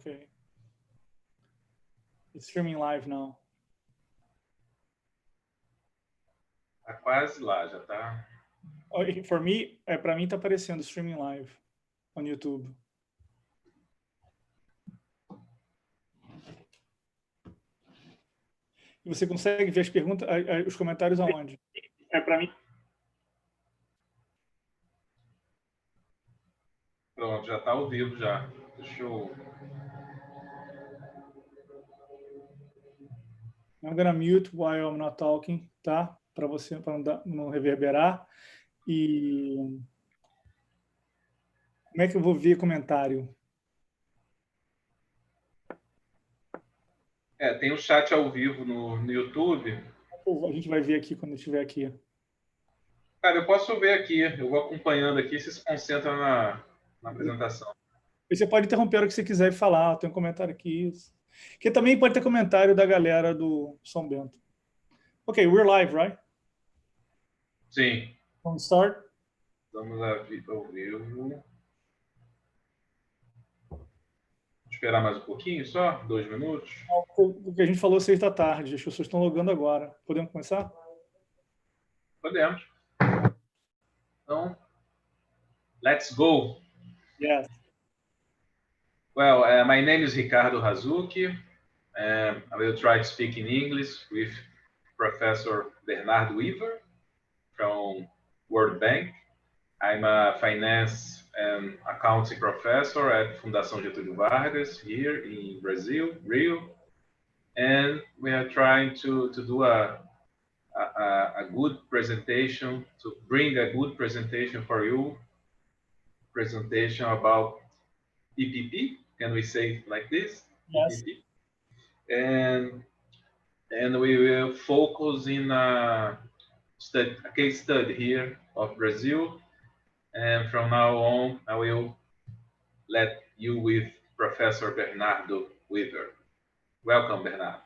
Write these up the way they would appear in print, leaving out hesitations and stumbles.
Okay. It's streaming live now. Tá quase lá, já tá. For me, para mim tá aparecendo streaming live on YouTube. E você consegue ver as perguntas, os comentários aonde? Para mim. Pronto, já tá ao vivo já. Deixa eu... I'm gonna mute while I'm not talking, tá? Para você, para não reverberar. E como é que eu vou ver comentário? Tem um chat ao vivo no YouTube. A gente vai ver aqui quando eu estiver aqui. Cara, eu posso ver aqui. Eu vou acompanhando aqui. Você se concentra na apresentação. E você pode interromper o que você quiser e falar. Tem um comentário aqui. Que também pode ter comentário da galera do São Bento. Ok, we're live, right? Sim. Vamos start? Vamos ao vivo. Esperar mais um pouquinho só? 2 minutos? O que a gente falou 6 da tarde. As pessoas estão logando agora. Podemos começar? Podemos. Então, let's go. Yes. Well, my name is Ricardo Hazuki. I will try to speak in English with Professor Bernardo Weaver from World Bank. I'm a finance and accounting professor at Fundação Getúlio Vargas here in Brazil, Rio. And we are trying to do a good presentation, to bring a good presentation for you, presentation about PPP, can we say like this? Yes. PPP. And we will focus in a case study here of Brazil. And from now on, I will let you with Professor Bernardo Weaver. Welcome, Bernardo.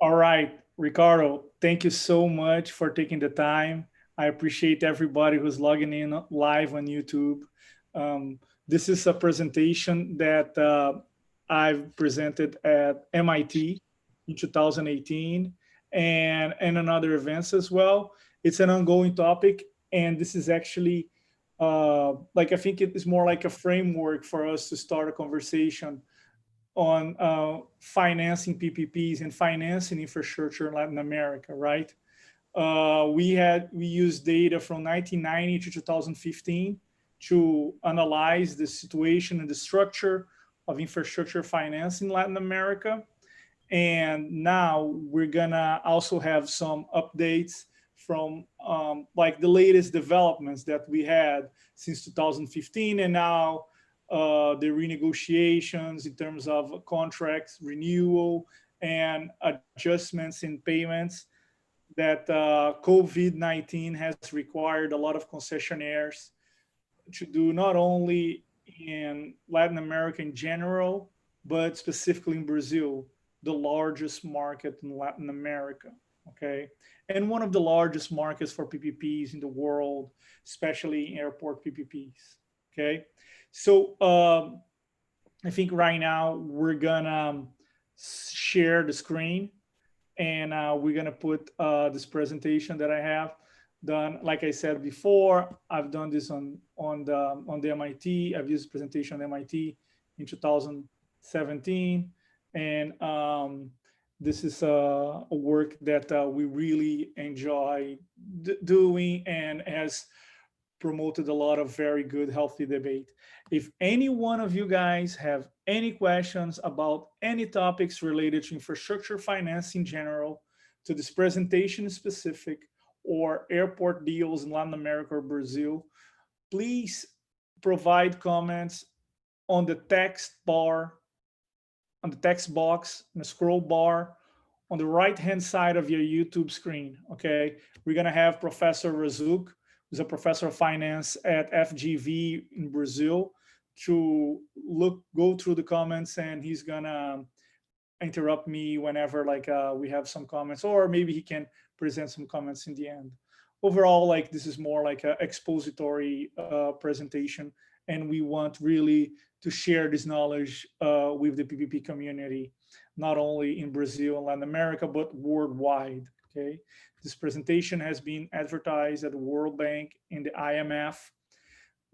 All right, Ricardo, thank you so much for taking the time. I appreciate everybody who's logging in live on YouTube. This is a presentation that I've presented at MIT in 2018 and in other events as well. It's an ongoing topic, and this is actually I think it is more like a framework for us to start a conversation on financing PPPs and financing infrastructure in Latin America, right? We used data from 1990 to 2015 to analyze the situation and the structure of infrastructure finance in Latin America. And now we're gonna also have some updates from like the latest developments that we had since 2015, and now the renegotiations in terms of contracts renewal and adjustments in payments that COVID-19 has required a lot of concessionaires to do, not only in Latin America in general, but specifically in Brazil, the largest market in Latin America, okay? And one of the largest markets for PPPs in the world, especially airport PPPs, okay? So I think right now we're gonna share the screen, and we're gonna put this presentation that I have done. Like I said before, I've done this on the MIT. I've used presentation on MIT in 2017, and this is a work that we really enjoy doing and has promoted a lot of very good, healthy debate. If any one of you guys have any questions about any topics related to infrastructure finance in general, to this presentation specific, or airport deals in Latin America or Brazil, please provide comments on the text bar, on the text box, in the scroll bar, on the right-hand side of your YouTube screen, okay? We're gonna have Professor Razuk, who's a professor of finance at FGV in Brazil, to go through the comments, and he's gonna interrupt me whenever we have some comments, or maybe he can present some comments in the end. Overall, this is more like an expository presentation, and we want really to share this knowledge with the PPP community, not only in Brazil and Latin America, but worldwide. Okay, this presentation has been advertised at the World Bank, in the IMF.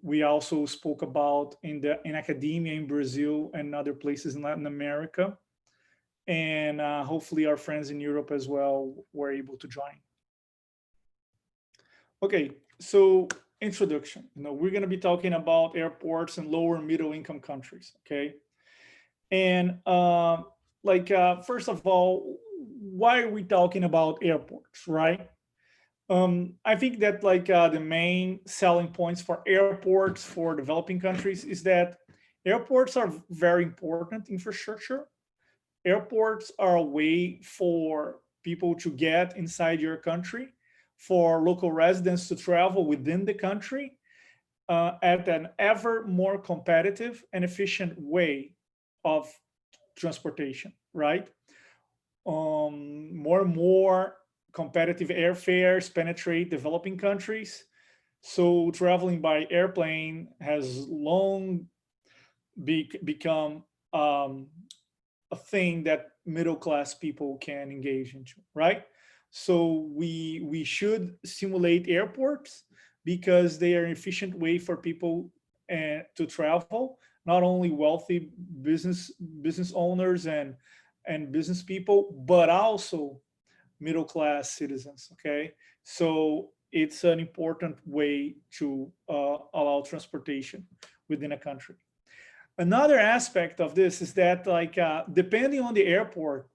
We also spoke about in academia in Brazil and other places in Latin America, and hopefully our friends in Europe as well were able to join. Okay, so introduction. We're going to be talking about airports in lower and middle income countries. Okay, and first of all, why are we talking about airports, right? I think that the main selling points for airports for developing countries is that airports are very important infrastructure. Airports are a way for people to get inside your country, for local residents to travel within the country at an ever more competitive and efficient way of transportation, right? More and more competitive airfares penetrate developing countries. So traveling by airplane has long become a thing that middle class people can engage into, right? So we should stimulate airports because they are an efficient way for people to travel, not only wealthy business owners and business people, but also middle class citizens. Okay, so it's an important way to allow transportation within a country. Another aspect of this is that depending on the airport,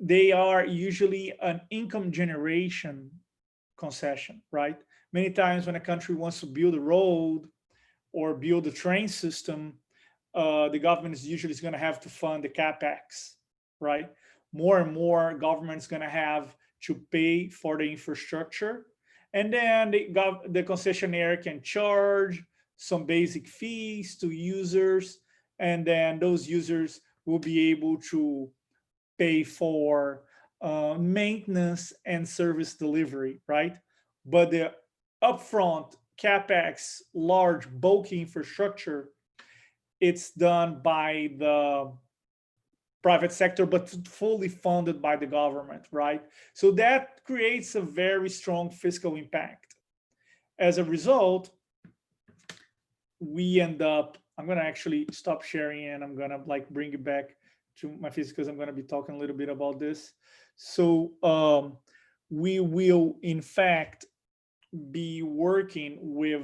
they are usually an income generation concession, right? Many times when a country wants to build a road or build a train system, the government is usually going to have to fund the capex, right? More and more government's going to have to pay for the infrastructure, and then the concessionaire can charge some basic fees to users, and then those users will be able to pay for maintenance and service delivery, right? But the upfront capex, large bulky infrastructure, it's done by the private sector, but fully funded by the government, right? So that creates a very strong fiscal impact. As a result, we end up, I'm going to actually stop sharing and I'm going to bring it back to my face because I'm going to be talking a little bit about this. So we will, in fact, be working with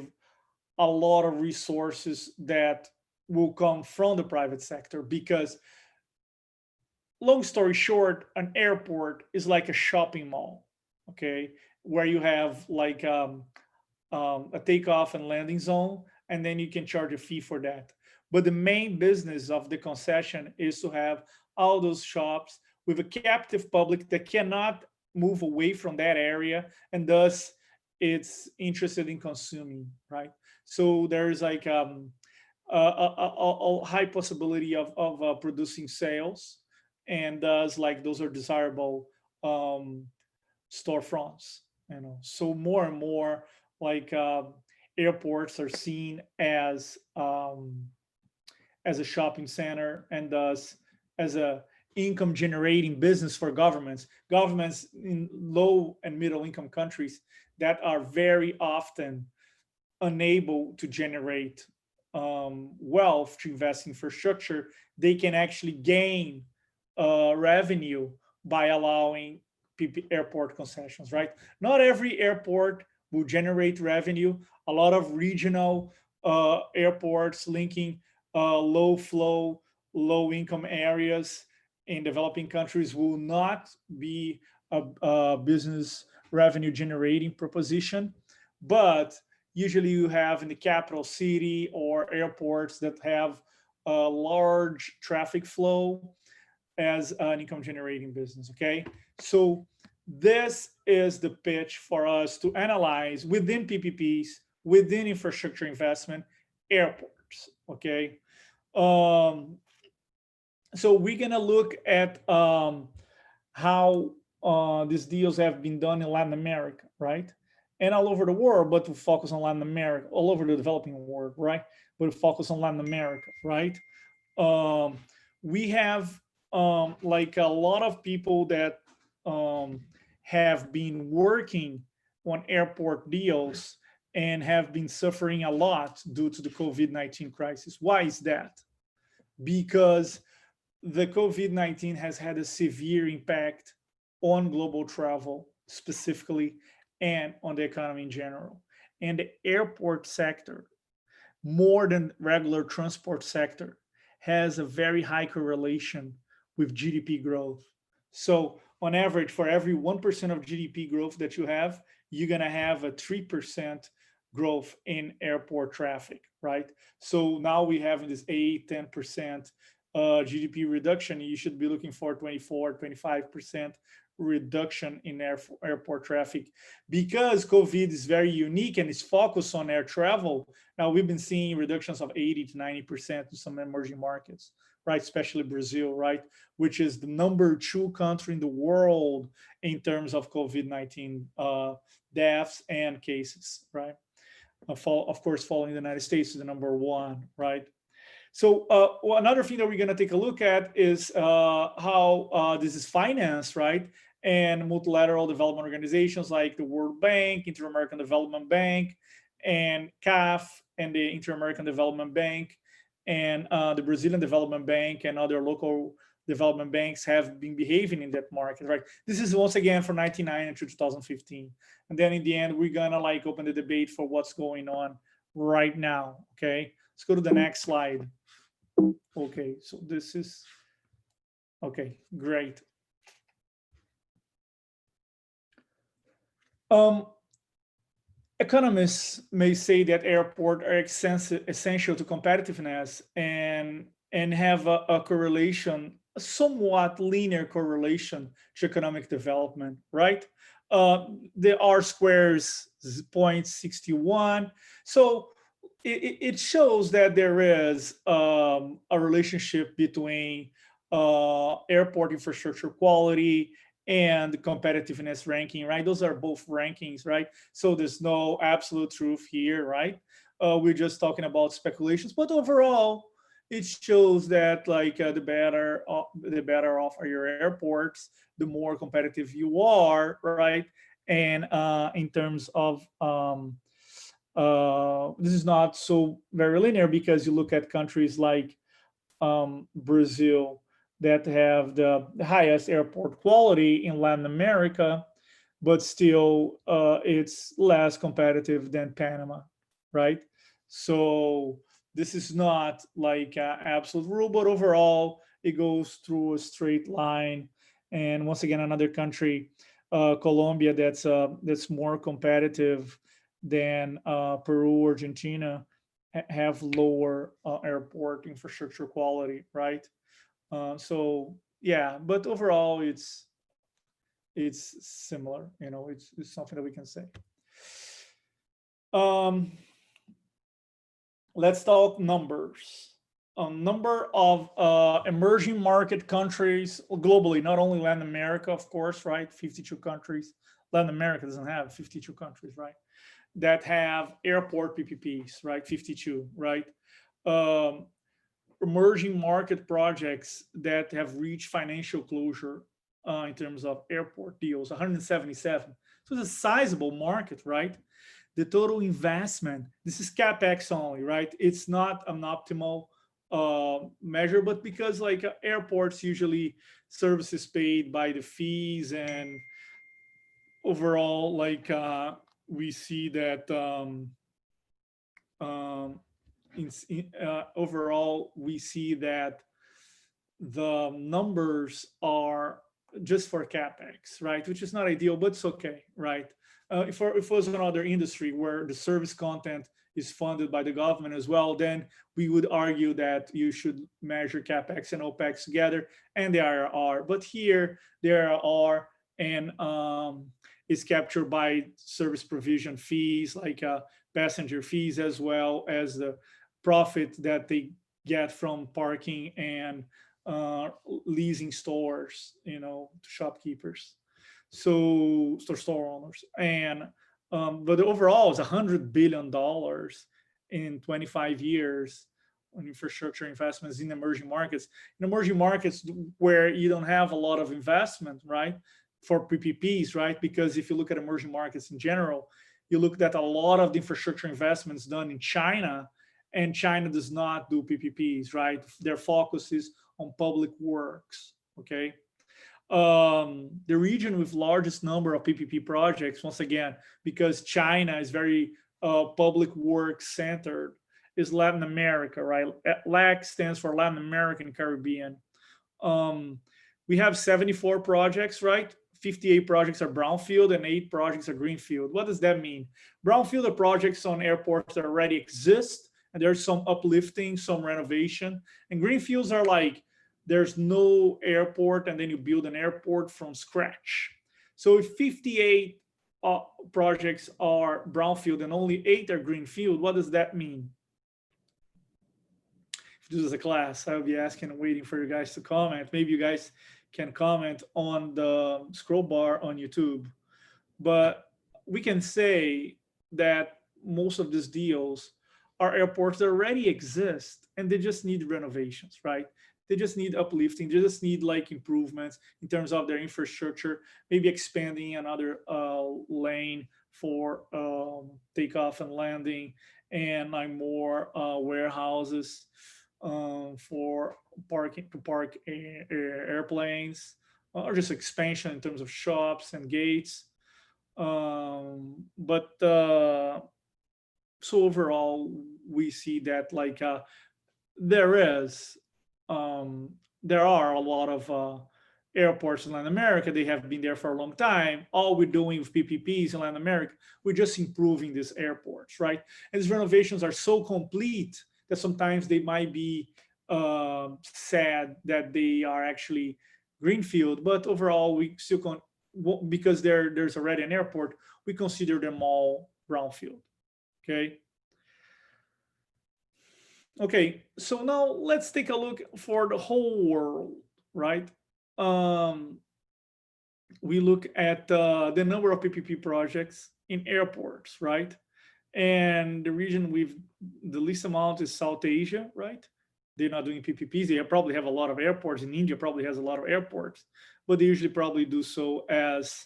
a lot of resources that will come from the private sector because, long story short, an airport is like a shopping mall, okay, where you have a takeoff and landing zone, and then you can charge a fee for that. But the main business of the concession is to have all those shops with a captive public that cannot move away from that area, and thus it's interested in consuming, right? So there's a high possibility of producing sales, and thus those are desirable storefronts. So more and more airports are seen as a shopping center, and thus as a income generating business for governments in low and middle income countries that are very often unable to generate wealth to invest in infrastructure. They can actually gain revenue by allowing airport concessions, right? Not every airport will generate revenue. A lot of regional airports linking low flow, low income areas in developing countries will not be a business revenue generating proposition. But usually you have in the capital city or airports that have a large traffic flow as an income generating business, okay? So this is the pitch for us to analyze within PPPs, within infrastructure investment, airports, okay? So we're gonna look at how these deals have been done in Latin America, right? and all over the world, but to focus on Latin America, all over the developing world, right? But to focus on Latin America, right? Um, we have like a lot of people that um, have been working on airport deals and have been suffering a lot due to the COVID-19 crisis. Why is that? Because the COVID-19 has had a severe impact on global travel specifically and on the economy in general. And the airport sector, more than regular transport sector, has a very high correlation with GDP growth. So on average, for every 1% of GDP growth that you have, you're going to have a 3% growth in airport traffic, right? So now we have this 8, 10% GDP reduction. You should be looking for 24, 25% reduction in airport traffic. Because COVID is very unique and is focused on air travel, now we've been seeing reductions of 80 to 90% in some emerging markets, right? Especially Brazil, right? Which is the number 2 country in the world in terms of COVID-19 deaths and cases, right? Of course, following the United States is the number 1, right? So another thing that we're going to take a look at is how this is financed, right? And multilateral development organizations like the World Bank, Inter-American Development Bank, and CAF, and the Inter-American Development Bank, and the Brazilian Development Bank, and other local development banks have been behaving in that market, right? This is once again from 1999 to 2015. And then in the end, we're going to like open the debate for what's going on right now, okay? Let's go to the next slide. Okay, so this is, okay, great. Economists may say that airports are essential to competitiveness and have a correlation, a somewhat linear correlation to economic development, right? The R squares is 0.61. So it shows that there is a relationship between airport infrastructure quality and competitiveness ranking, right? Those are both rankings, right? So there's no absolute truth here, right? We're just talking about speculations, but overall, it shows that like the better off are your airports, the more competitive you are, right? And in terms of this is not so very linear because you look at countries like Brazil that have the highest airport quality in Latin America, but still it's less competitive than Panama, right? So this is not like an absolute rule, but overall it goes through a straight line. And once again, another country, Colombia, that's more competitive than Peru, Argentina, have lower airport infrastructure quality, right? So yeah, but overall, it's similar. You know, it's something that we can say. Um, let's talk numbers. A number of emerging market countries globally, not only Latin America, of course, right? 52 countries. Latin America doesn't have 52 countries, right? That have airport PPPs, right? 52, right? Emerging market projects that have reached financial closure in terms of airport deals, 177. So it's a sizable market, right? The total investment, this is capex only, right? It's not an optimal measure, but because like airports usually services paid by the fees, and overall like we see that overall we see that the numbers are just for capex, right? Which is not ideal, but it's okay, right? If it was another industry where the service content is funded by the government as well, then we would argue that you should measure capex and opex together and the IRR. But here, the IRR and is captured by service provision fees, like passenger fees, as well as the profit that they get from parking and leasing stores, you know, to shopkeepers, so store owners. And But overall, it's $100 billion in 25 years on infrastructure investments in emerging markets. In emerging markets where you don't have a lot of investment, right, for PPPs, right? Because if you look at emerging markets in general, you look at a lot of the infrastructure investments done in China, and China does not do PPPs, right? Their focus is on public works, okay? The region with largest number of PPP projects, once again, because China is very public works centered, is Latin America, right? LAC stands for Latin American Caribbean. We have 74 projects, right? 58 projects are brownfield and 8 projects are greenfield. What does that mean? Brownfield are projects on airports that already exist, and there's some uplifting, some renovation. And greenfields are like, there's no airport, and then you build an airport from scratch. So if 58 projects are brownfield and only 8 are greenfield, what does that mean? If this is a class, I'll be asking and waiting for you guys to comment. Maybe you guys can comment on the scroll bar on YouTube. But we can say that most of these deals are airports that already exist and they just need renovations, right? They just need uplifting. They just need like improvements in terms of their infrastructure, maybe expanding another lane for takeoff and landing, and like more warehouses for parking to park airplanes, or just expansion in terms of shops and gates. But so overall, we see that like there are a lot of airports in Latin America. They have been there for a long time. All we're doing with PPPs in Latin America, we're just improving these airports, right? And these renovations are so complete that sometimes they might be sad that they are actually greenfield, but overall we still because there's already an airport, we consider them all brownfield. Okay. Okay, so now let's take a look for the whole world, right? We look at the number of PPP projects in airports, right? And the region with the least amount is South Asia, right? They're not doing PPPs. They probably have a lot of airports. In India probably has a lot of airports, but they usually probably do so as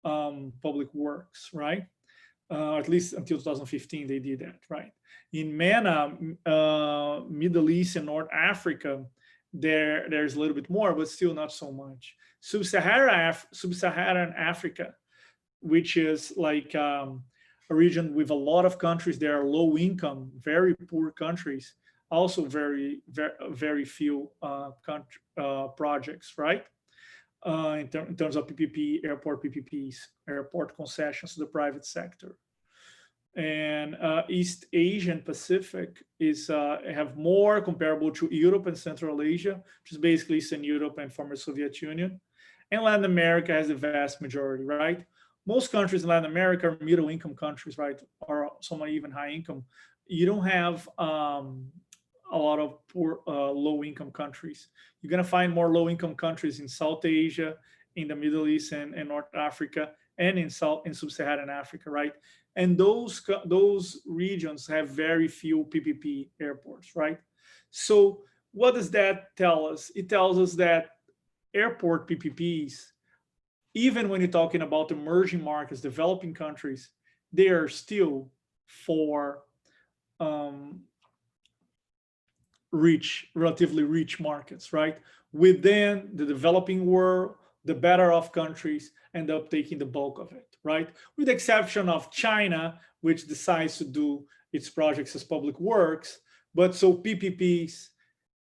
public works, right? At least until 2015, they did that, right? In MENA, Middle East and North Africa, there's a little bit more, but still not so much. Sub-Saharan Africa, which is like a region with a lot of countries that are low income, very poor countries, also very few projects, right? In terms of PPP, airport PPPs, airport concessions to the private sector. And East Asia and Pacific is have more comparable to Europe and Central Asia, which is basically Eastern Europe and former Soviet Union. And Latin America has the vast majority, right? Most countries in Latin America are middle income countries, right? Or some are even high income. You don't have a lot of poor, low income countries. You're gonna find more low income countries in South Asia, in the Middle East and North Africa, and in Sub-Saharan Africa, right? And those regions have very few PPP airports, right? So what does that tell us? It tells us that airport PPPs, even when you're talking about emerging markets, developing countries, they are still for relatively rich markets, right? Within the developing world, the better off countries end up taking the bulk of it, right? With the exception of China, which decides to do its projects as public works. But so PPPs,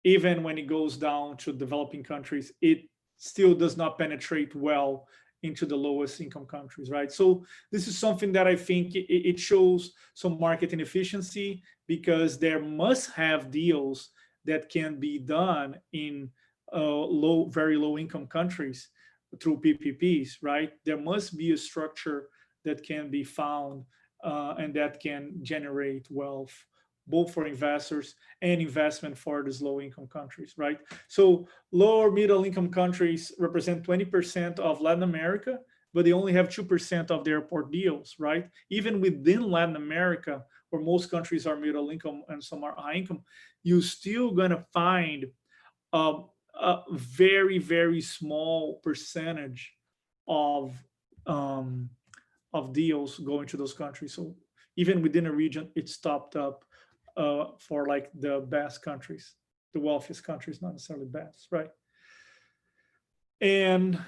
even when it goes down to developing countries, it still does not penetrate well into the lowest income countries, right? So this is something that I think it shows some market inefficiency, because there must have deals that can be done in very low income countries through PPPs, right? There must be a structure that can be found and that can generate wealth, both for investors and investment for these low income countries, right? So lower middle income countries represent 20% of Latin America. but they only have 2% of the airport deals, right? Even within Latin America, where most countries are middle income and some are high income, you're still gonna find a, a very, very small percentage of um, of deals going to those countries. So even within a region, it's topped up for like the best countries, the wealthiest countries, not necessarily best, right? And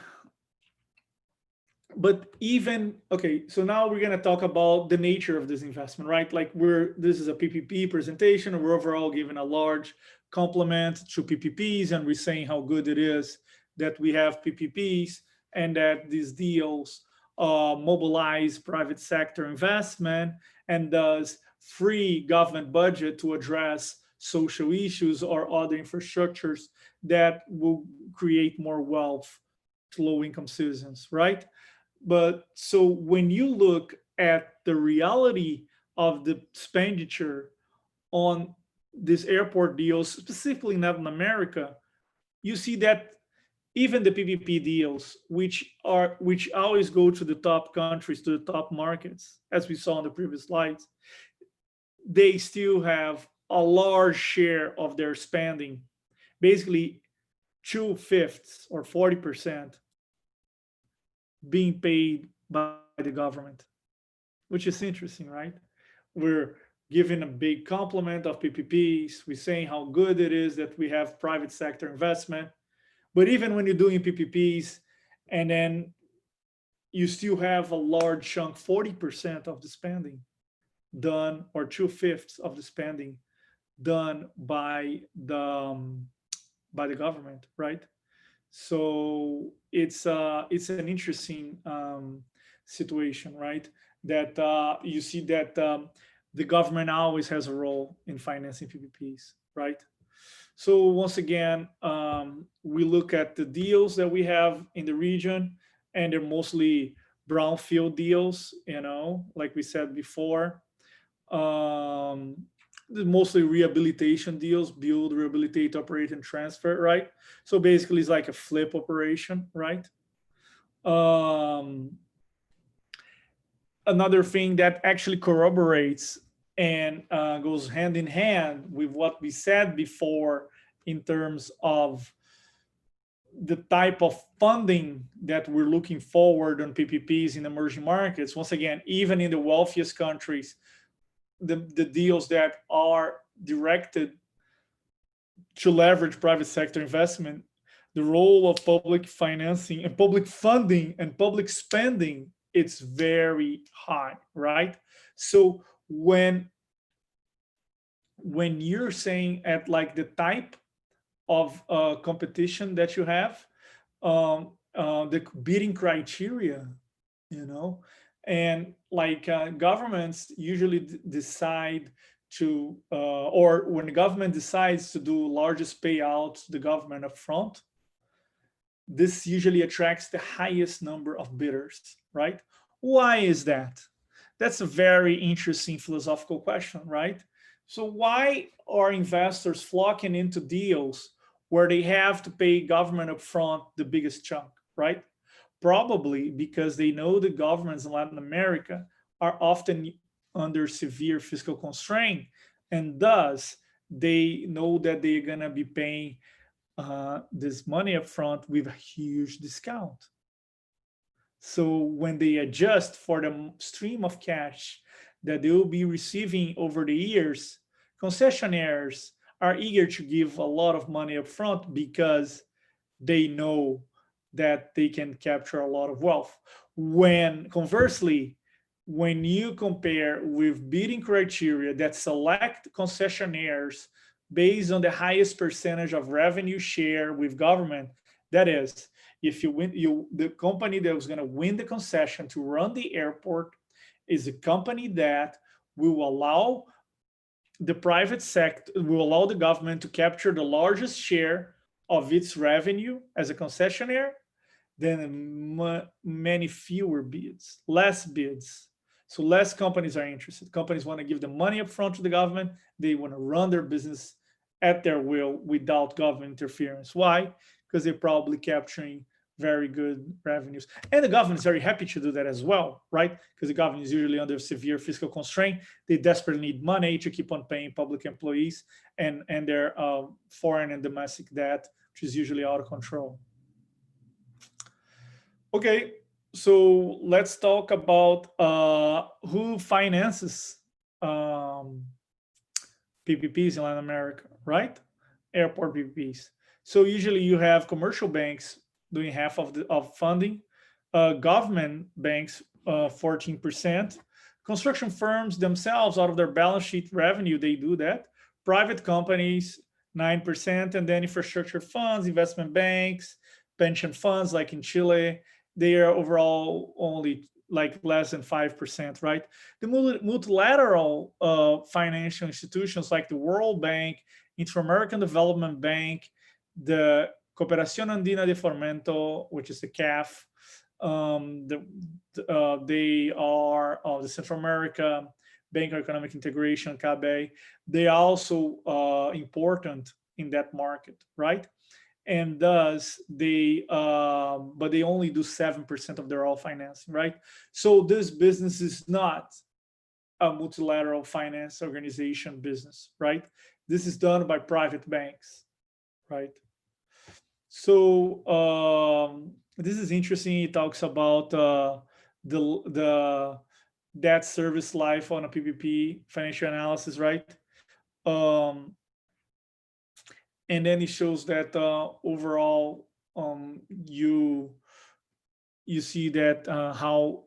but even okay, so now we're going to talk about the nature of this investment, right? Like this is a PPP presentation, and we're overall giving a large compliment to PPPs, and we're saying how good it is that we have PPPs and that these deals mobilize private sector investment and thus free government budget to address social issues or other infrastructures that will create more wealth to low income citizens, right? But so when you look at the reality of the expenditure on these airport deals, specifically in Latin America, you see that even the PPP deals, which always go to the top countries, to the top markets, as we saw in the previous slides, they still have a large share of their spending, basically 2/5 or 40% being paid by the government, which is interesting, right? We're giving a big compliment of PPPs. We're saying how good it is that we have private sector investment. But even when you're doing PPPs, and then you still have a large chunk, 40% of the spending done, or 2/5 of the spending done by the government, right? So it's an interesting situation, right? That you see that the government always has a role in financing PPPs, right? So once again, we look at the deals that we have in the region, and they're mostly brownfield deals, like we said before. Um, Mostly rehabilitation deals, build, rehabilitate, operate, and transfer, right? So basically, it's like a flip operation, right? Um, Another thing that actually corroborates and goes hand in hand with what we said before in terms of the type of funding that we're looking forward on PPPs in emerging markets. Once again, even in the wealthiest countries, the deals that are directed to leverage private sector investment, the role of public financing and public funding and public spending, it's very high, right? So when you're saying at like the type of competition that you have, the bidding criteria, and like governments usually decide to, or when the government decides to do largest payouts to the government upfront, this usually attracts the highest number of bidders, right? Why is that? That's a very interesting philosophical question, right? So why are investors flocking into deals where they have to pay government upfront the biggest chunk, right? Probably because they know the governments in Latin America are often under severe fiscal constraint, and thus they know that they're going to be paying this money upfront with a huge discount. So when they adjust for the stream of cash that they will be receiving over the years, concessionaires are eager to give a lot of money upfront because they know that they can capture a lot of wealth. When conversely, when you compare with bidding criteria that select concessionaires based on the highest percentage of revenue share with government, that is, if you win, the company that was going to win the concession to run the airport is a company that will allow the private sector, will allow the government to capture the largest share of its revenue as a concessionaire, then many fewer bids, less bids. So less companies are interested. Companies want to give the money up front to the government. They want to run their business at their will without government interference. Why? Because they're probably capturing very good revenues. And the government is very happy to do that as well, right? Because the government is usually under severe fiscal constraint. They desperately need money to keep on paying public employees and their foreign and domestic debt, which is usually out of control. Okay, so let's talk about who finances PPPs in Latin America, right? Airport PPPs. So usually you have commercial banks doing half of the funding, government banks 14%, construction firms themselves out of their balance sheet revenue they do that, private companies 9%, and then infrastructure funds, investment banks, pension funds like in Chile, they are overall only like less than 5%, right? The multilateral financial institutions like the World Bank, Inter-American Development Bank, the Cooperación Andina de Fomento, which is the CAF, they are the Central America Bank of Economic Integration, CABE. They are also important in that market, right? And thus but they only do 7% of their all financing, right? So this business is not a multilateral finance organization business, right? This is done by private banks, right? So this is interesting. It talks about the debt service life on a PPP financial analysis, right? And then it shows that overall you see that how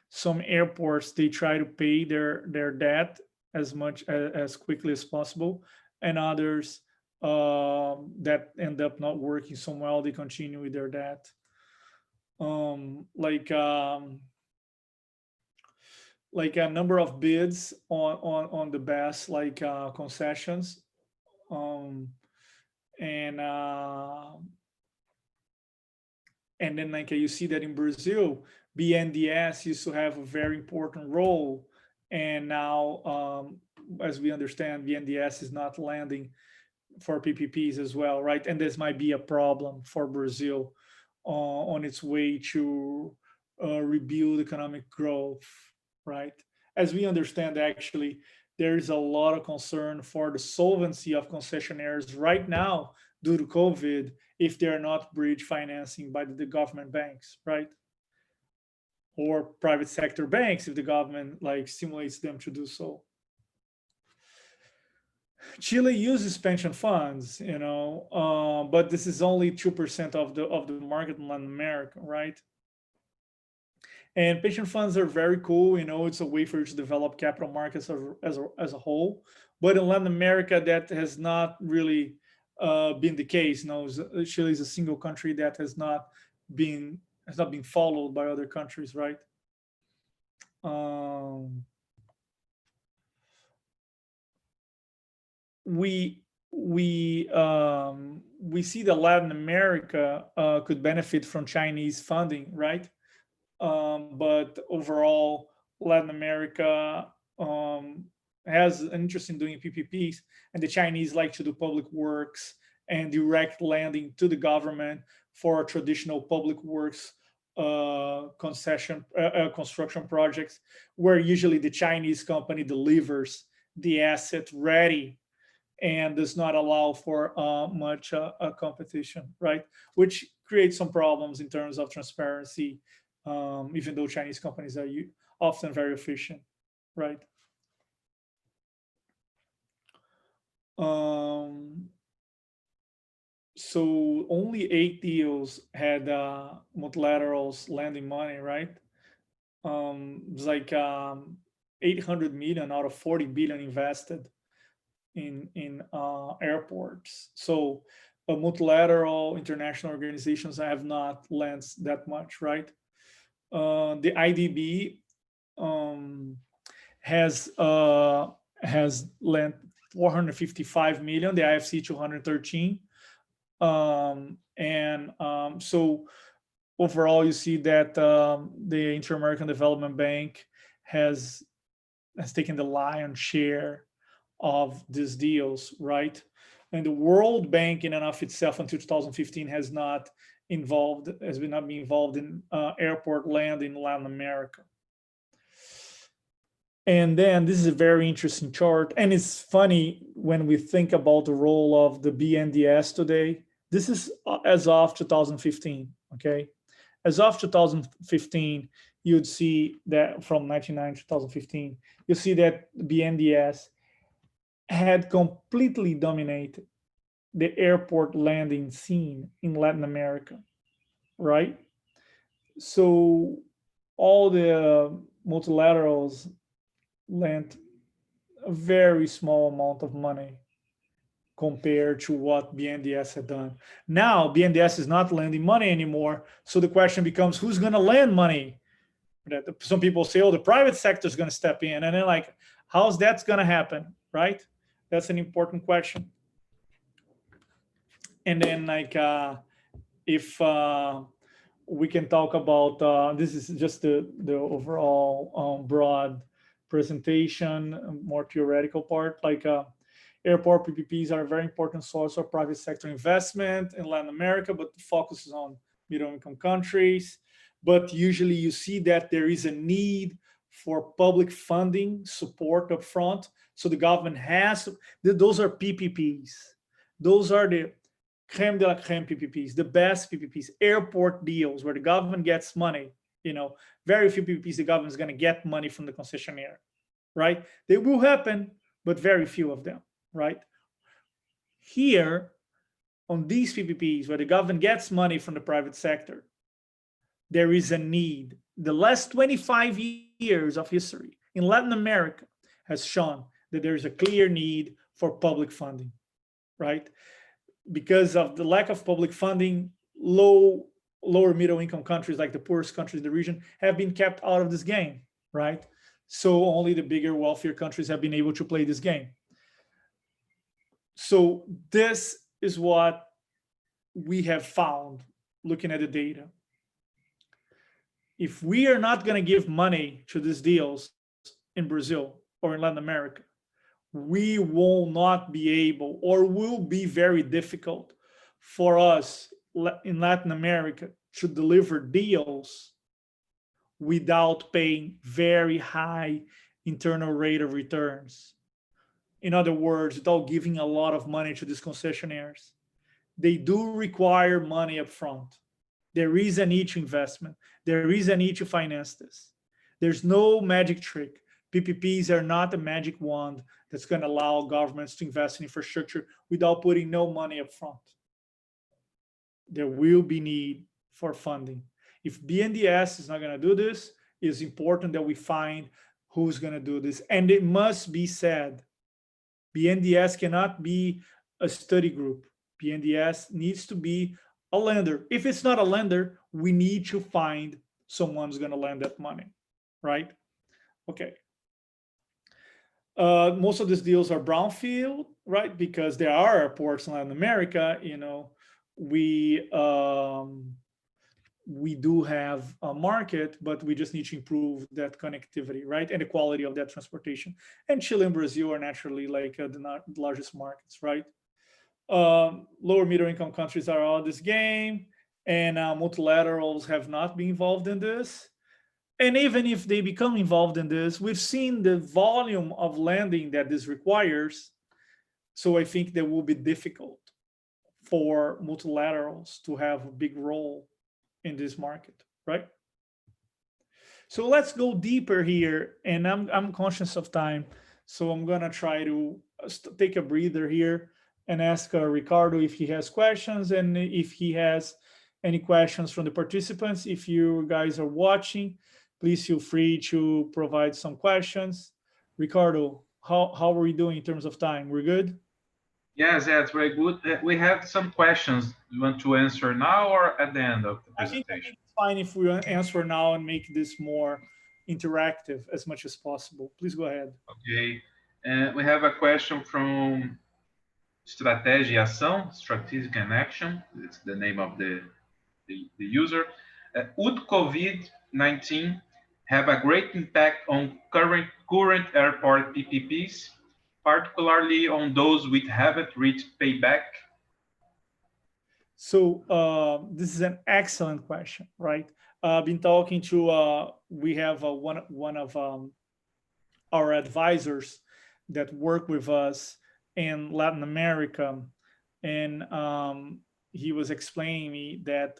some airports they try to pay their debt as much as quickly as possible, and others that end up not working so well, they continue with their debt. Like a number of bids on the best like concessions, and then like you see that in Brazil, BNDES used to have a very important role, and now as we understand, BNDES is not landing for PPPs as well, right? And this might be a problem for Brazil on its way to rebuild economic growth, right? As we understand, actually, there is a lot of concern for the solvency of concessionaires right now due to COVID if they're not bridge financing by the government banks, right? Or private sector banks if the government like stimulates them to do so. Chile uses pension funds, but this is only 2% of the market in Latin America, right? And pension funds are very cool. It's a way for you to develop capital markets as a whole. But in Latin America, that has not really been the case. Chile is a single country that has not been followed by other countries, right? We see that Latin America could benefit from Chinese funding, right? But overall, Latin America has an interest in doing PPPs, and the Chinese like to do public works and direct lending to the government for traditional public works construction projects, where usually the Chinese company delivers the asset ready and does not allow for much competition, right? Which creates some problems in terms of transparency, even though Chinese companies are often very efficient, right? So only 8 deals had multilaterals lending money, right? It's like 800 million out of 40 billion invested in airports. So multilateral international organizations have not lent that much, right? The IDB has lent 455 million, the IFC 213, so overall you see that the Inter-American Development Bank has taken the lion's share of these deals, right? And the World Bank in and of itself until 2015 has not has been not been involved in airport land in Latin America. And then this is a very interesting chart. And it's funny when we think about the role of the BNDES today. This is as of 2015, okay? As of 2015, you'd see that from 1999 to 2015, you see that BNDES had completely dominated the airport landing scene in Latin America, right? So all the multilaterals lent a very small amount of money compared to what BNDES had done. Now, BNDES is not lending money anymore. So the question becomes, who's going to lend money? Some people say, oh, the private sector is going to step in. And then like, how's that going to happen, right? That's an important question. And then like, if we can talk about, this is just the overall broad presentation, more theoretical part, like airport PPPs are a very important source of private sector investment in Latin America, but the focus is on middle income countries. But usually you see that there is a need for public funding support up front. So the government has, those are PPPs. Those are the creme de la creme PPPs, the best PPPs, airport deals where the government gets money. You know, very few PPPs the government is going to get money from the concessionaire, right? They will happen, but very few of them, right? Here, on these PPPs where the government gets money from the private sector, there is a need. The last 25 years of history in Latin America has shown that there is a clear need for public funding, right? Because of the lack of public funding, lower middle income countries, like the poorest countries in the region, have been kept out of this game, right? So only the bigger, wealthier countries have been able to play this game. So this is what we have found looking at the data. If we are not going to give money to these deals in Brazil or in Latin America, we will not be able, or will be very difficult for us in Latin America to deliver deals without paying very high internal rate of returns. In other words, without giving a lot of money to these concessionaires. They do require money up front. There is a need to investment. There is a need to finance this. There's no magic trick. PPPs are not a magic wand that's going to allow governments to invest in infrastructure without putting no money up front. There will be need for funding. If BNDES is not going to do this, it's important that we find who's going to do this. And it must be said, BNDES cannot be a study group. BNDES needs to be a lender. If it's not a lender, we need to find someone who's going to lend that money, right? Okay. Most of these deals are brownfield, right? Because there are airports in Latin America. You know, we do have a market, but we just need to improve that connectivity, right? And the quality of that transportation. And Chile and Brazil are naturally like the largest markets, right? Lower middle income countries are out of this game, and multilaterals have not been involved in this. And even if they become involved in this, we've seen the volume of lending that this requires. So I think that will be difficult for multilaterals to have a big role in this market, right? So let's go deeper here. And I'm conscious of time. So I'm gonna try to take a breather here and ask Ricardo if he has questions, and if he has any questions from the participants. If you guys are watching, please feel free to provide some questions. Ricardo, how are we doing in terms of time? We're good? Yes, that's very good. We have some questions. You want to answer now or at the end of the presentation? I think it's fine if we answer now and make this more interactive as much as possible. Please go ahead. Okay. We have a question from Strategia e Ação, Strategic and Action. It's the name of the user. Would COVID-19 have a great impact on current airport PPPs, particularly on those which haven't reached payback? So this is an excellent question, right? Been talking to we have one of our advisors that work with us in Latin America, and he was explaining me that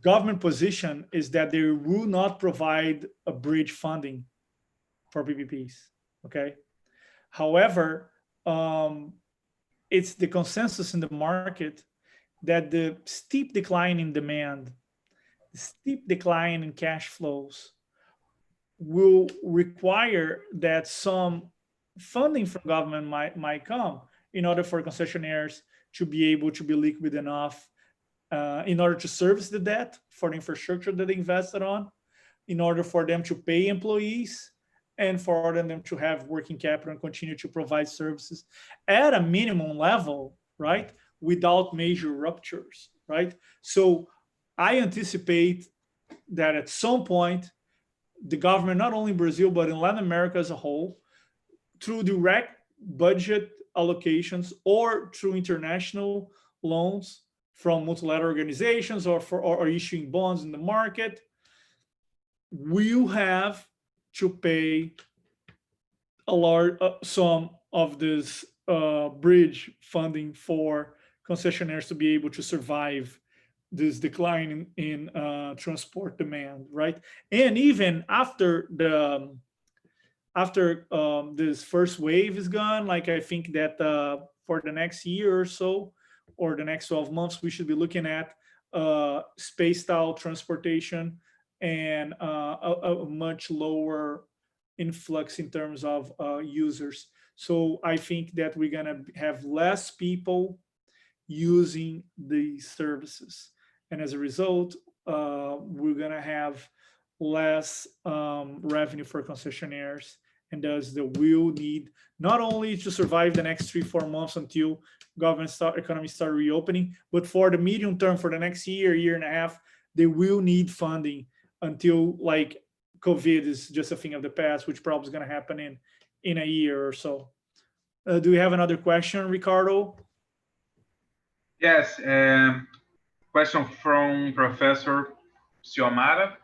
government position is that they will not provide a bridge funding for PPPs. Okay. However, um, it's the consensus in the market that the steep decline in demand, the steep decline in cash flows will require that some funding from government might come in order for concessionaires to be able to be liquid enough in order to service the debt for the infrastructure that they invested on, in order for them to pay employees, and for them to have working capital and continue to provide services at a minimum level, right? Without major ruptures, right? So I anticipate that at some point, the government, not only in Brazil, but in Latin America as a whole, through direct budget allocations or through international loans from multilateral organizations or issuing bonds in the market, will have to pay a large sum of this bridge funding for concessionaires to be able to survive this decline in transport demand, right? And even after this first wave is gone, like I think that for the next year or so, or the next 12 months, we should be looking at spaced out transportation and a much lower influx in terms of users. So I think that we're gonna have less people using these services, and as a result, we're gonna have less revenue for concessionaires, and thus the will need not only to survive the next 3-4 months until economy start reopening, but for the medium term, for the next year and a half, they will need funding until like COVID is just a thing of the past, which probably is going to happen in a year or so. Do we have another question, Ricardo? Yes, question from Professor Xiomara.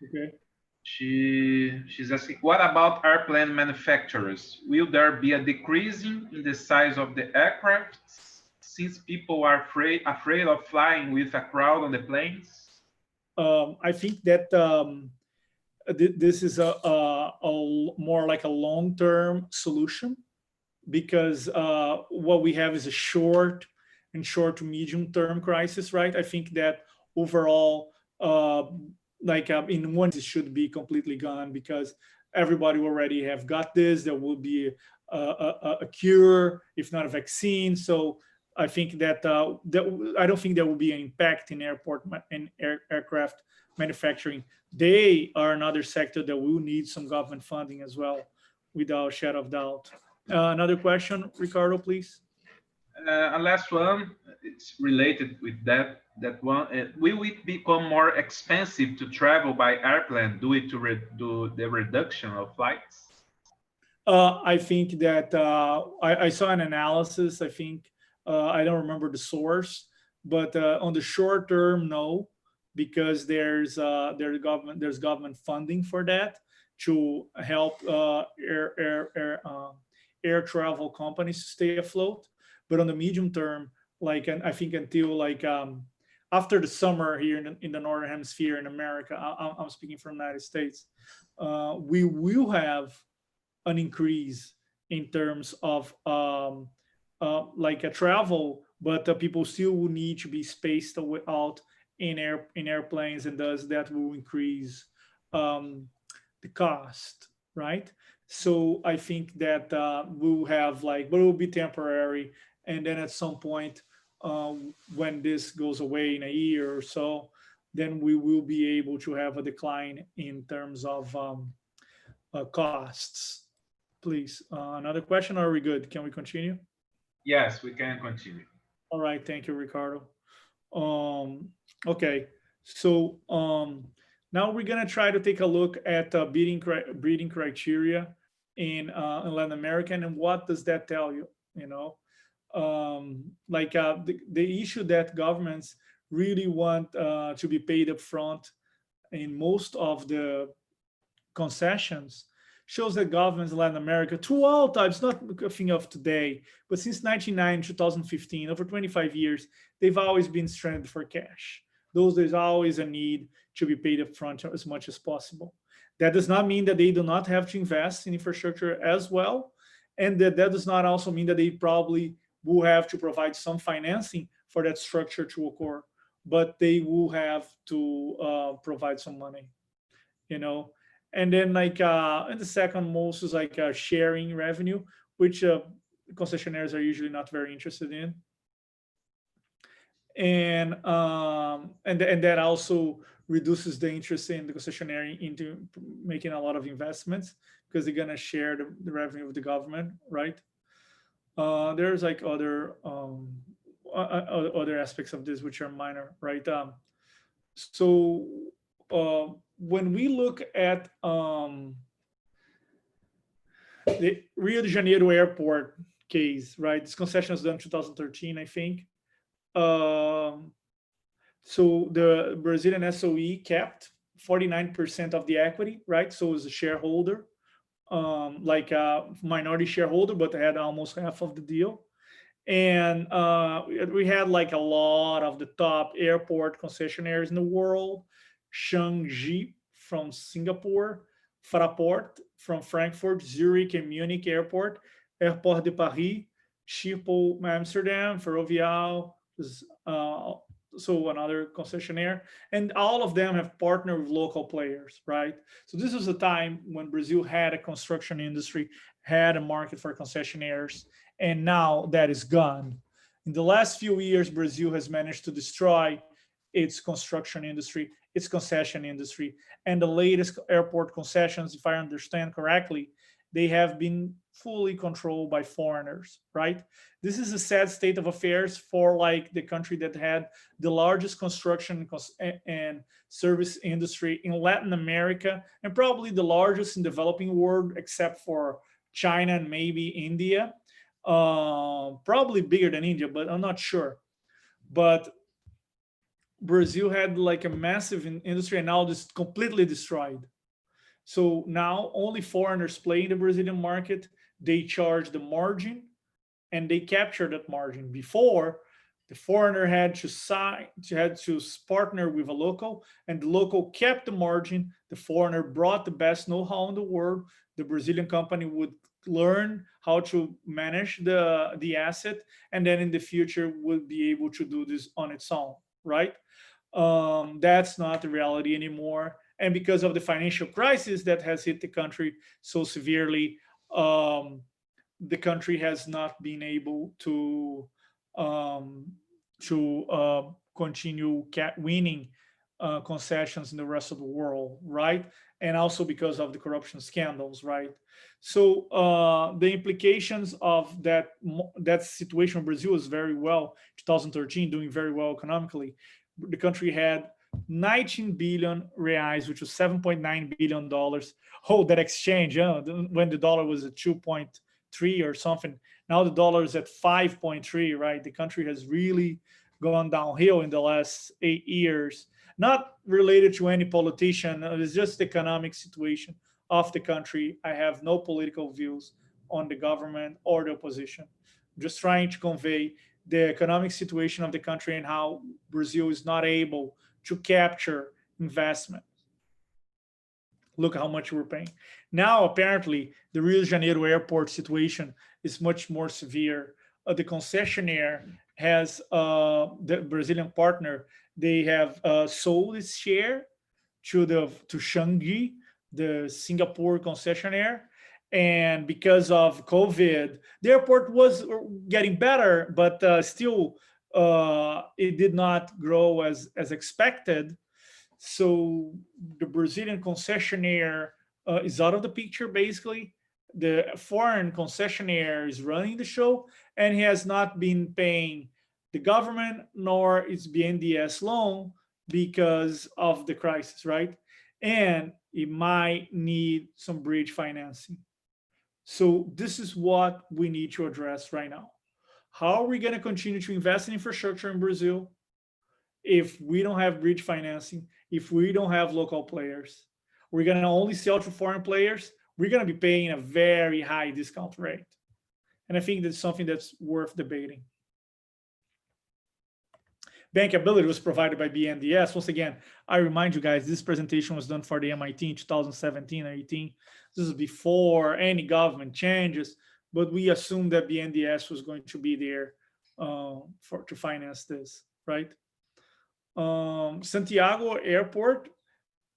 Okay. She's asking, what about airplane manufacturers? Will there be a decreasing in the size of the aircraft since people are afraid of flying with a crowd on the planes? I think that this is a more like a long-term solution, because what we have is a short to medium term crisis, right? I think that overall, in one, it should be completely gone, because everybody already have got this. There will be a cure, if not a vaccine. So I think that, I don't think there will be an impact in aircraft manufacturing. They are another sector that will need some government funding as well, without a shadow of doubt. Another question, Ricardo, please. A last one, it's related with that one. Will it become more expensive to travel by airplane due to do the reduction of flights? I think that I saw an analysis. I think I don't remember the source, but on the short term, no, because there's government funding for that to help air travel companies to stay afloat. But on the medium term, like, and I think until like after the summer here in the northern hemisphere in America, I'm speaking from the United States, we will have an increase in terms of like a travel, but people still will need to be spaced out in airplanes, and thus that will increase the cost, right? So I think that we'll have like, but it will be temporary, and then at some point, when this goes away in a year or so, then we will be able to have a decline in terms of costs. Please, another question, or are we good? Can we continue? Yes, we can continue. All right, thank you, Ricardo. Okay, so now we're gonna try to take a look at breeding criteria in Latin America, and what does that tell you? You know, the issue that governments really want to be paid up front in most of the concessions shows that governments in Latin America throughout time, it's not a thing of today, but since 1990, 2015, over 25 years, they've always been stranded for cash. There's always a need to be paid up front as much as possible. That does not mean that they do not have to invest in infrastructure as well. And that does not also mean that they probably will have to provide some financing for that structure to occur, but they will have to provide some money, you know. And then and the second most is sharing revenue, which concessionaires are usually not very interested in. And that also reduces the interest in the concessionaire into making a lot of investments, because they're going to share the revenue with the government, right? There's other aspects of this which are minor, right? So when we look at the Rio de Janeiro airport case, right? This concession was done in 2013, I think. So the Brazilian SOE kept 49% of the equity, right? So it was a shareholder, like a minority shareholder, but had almost half of the deal. And we had like a lot of the top airport concessionaires in the world: Changi from Singapore, Fraport from Frankfurt, Zurich and Munich Airport, Airport de Paris, Schiphol, Amsterdam, Ferrovial, so another concessionaire, and all of them have partnered with local players, right? So this was a time when Brazil had a construction industry, had a market for concessionaires, and now that is gone. In the last few years, Brazil has managed to destroy its construction industry, its concession industry, and the latest airport concessions, if I understand correctly, they have been fully controlled by foreigners, right? This is a sad state of affairs for like the country that had the largest construction and service industry in Latin America, and probably the largest in developing world, except for China and maybe India. Probably bigger than India, but I'm not sure. But Brazil had like a massive industry, and now this completely destroyed. So now only foreigners play in the Brazilian market. They charge the margin and they capture that margin. Before, the foreigner had to partner with a local, and the local kept the margin. The foreigner brought the best know-how in the world. The Brazilian company would learn how to manage the asset, and then in the future would be able to do this on its own, right? That's not the reality anymore. And because of the financial crisis that has hit the country so severely, the country has not been able to um, continue winning concessions in the rest of the world, right? And also because of the corruption scandals, right? So the implications of that situation in Brazil was very well. 2013, doing very well economically. The country had 19 billion reais, which was $7.9 billion. Oh, that exchange, when the dollar was at 2.3 or something. Now the dollar is at 5.3, right? The country has really gone downhill in the last 8 years. Not related to any politician, it's just the economic situation of the country. I have no political views on the government or the opposition. I'm just trying to convey the economic situation of the country and how Brazil is not able to capture investment. Look how much we're paying. Now, apparently, the Rio de Janeiro airport situation is much more severe. The concessionaire has the Brazilian partner. They have sold its share to Changi, the Singapore concessionaire, and because of COVID, the airport was getting better, but still it did not grow as expected. So the Brazilian concessionaire is out of the picture, basically. The foreign concessionaire is running the show, and he has not been paying the government nor its BNDES loan because of the crisis, right? And it might need some bridge financing. So this is what we need to address right now. How are we going to continue to invest in infrastructure in Brazil if we don't have bridge financing, if we don't have local players? We're going to only sell to foreign players. We're going to be paying a very high discount rate. And I think that's something that's worth debating. Bankability was provided by BNDES. Once again, I remind you guys, this presentation was done for the MIT in 2017 or 18. This is before any government changes, but we assumed that BNDES was going to be there to finance this, right? Santiago Airport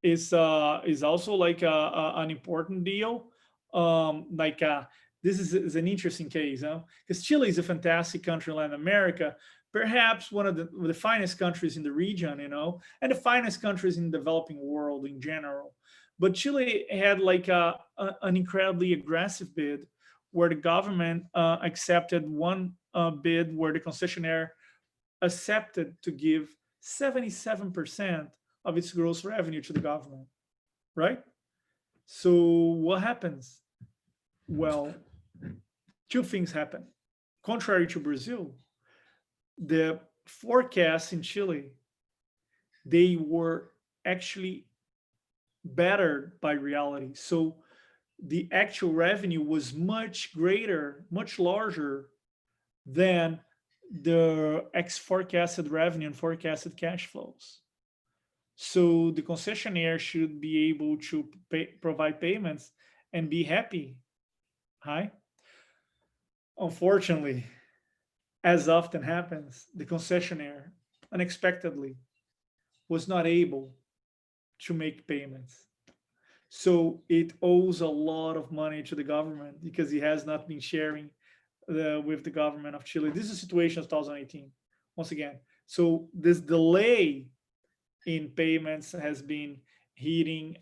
is also like an important deal. This is an interesting case, because Chile is a fantastic country in Latin America, perhaps one of the finest countries in the region, and the finest countries in the developing world in general. But Chile had like an incredibly aggressive bid where the government accepted one bid where the concessionaire accepted to give 77% of its gross revenue to the government, right? So what happens? Well, two things happen. Contrary to Brazil, the forecasts in Chile, they were actually bettered by reality. So the actual revenue was much greater, much larger than the forecasted revenue and forecasted cash flows. So the concessionaire should be able to provide payments and be happy. Hi. Unfortunately, as often happens, the concessionaire unexpectedly was not able to make payments. So it owes a lot of money to the government because it has not been sharing with the government of Chile. This is a situation of 2018, once again. So this delay in payments has been hitting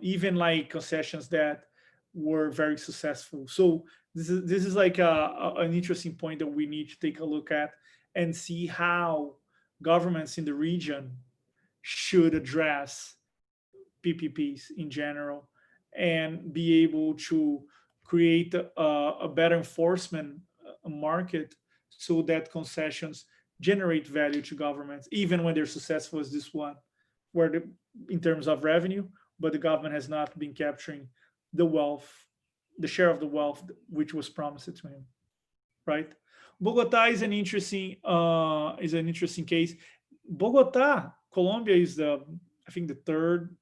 even like concessions that were very successful. So this is like an interesting point that we need to take a look at and see how governments in the region should address PPPs in general and be able to create a better enforcement market so that concessions generate value to governments, even when they're successful as this one, where in terms of revenue, but the government has not been capturing the wealth, the share of the wealth which was promised to him, right? Bogota is an interesting case. Bogota, Colombia is I think the third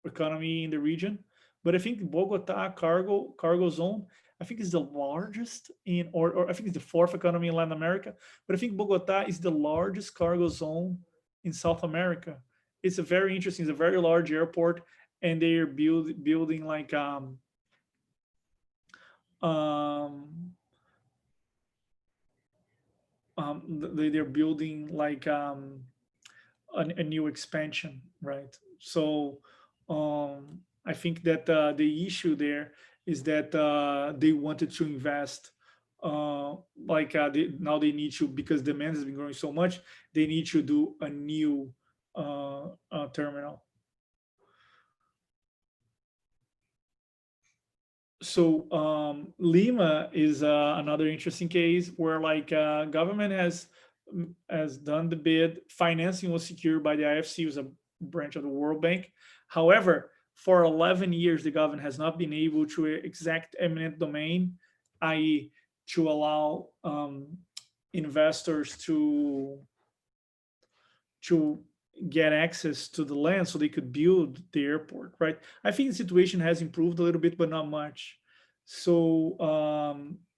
economy in the region, but I think Bogota cargo zone, I think is the largest or I think it's the fourth economy in Latin America, but I think Bogota is the largest cargo zone in South America. It's a very interesting, it's a very large airport, and they are building like they're building like a new expansion, right? So I think that the issue there is that they wanted to invest now they need to, because demand has been growing so much, they need to do a new terminal. So Lima is another interesting case where like government has done the bid, financing was secured by the IFC, was a branch of the World Bank. However, for 11 years, the government has not been able to exact eminent domain, i.e. to allow investors to get access to the land so they could build the airport, right? I think the situation has improved a little bit, but not much. So,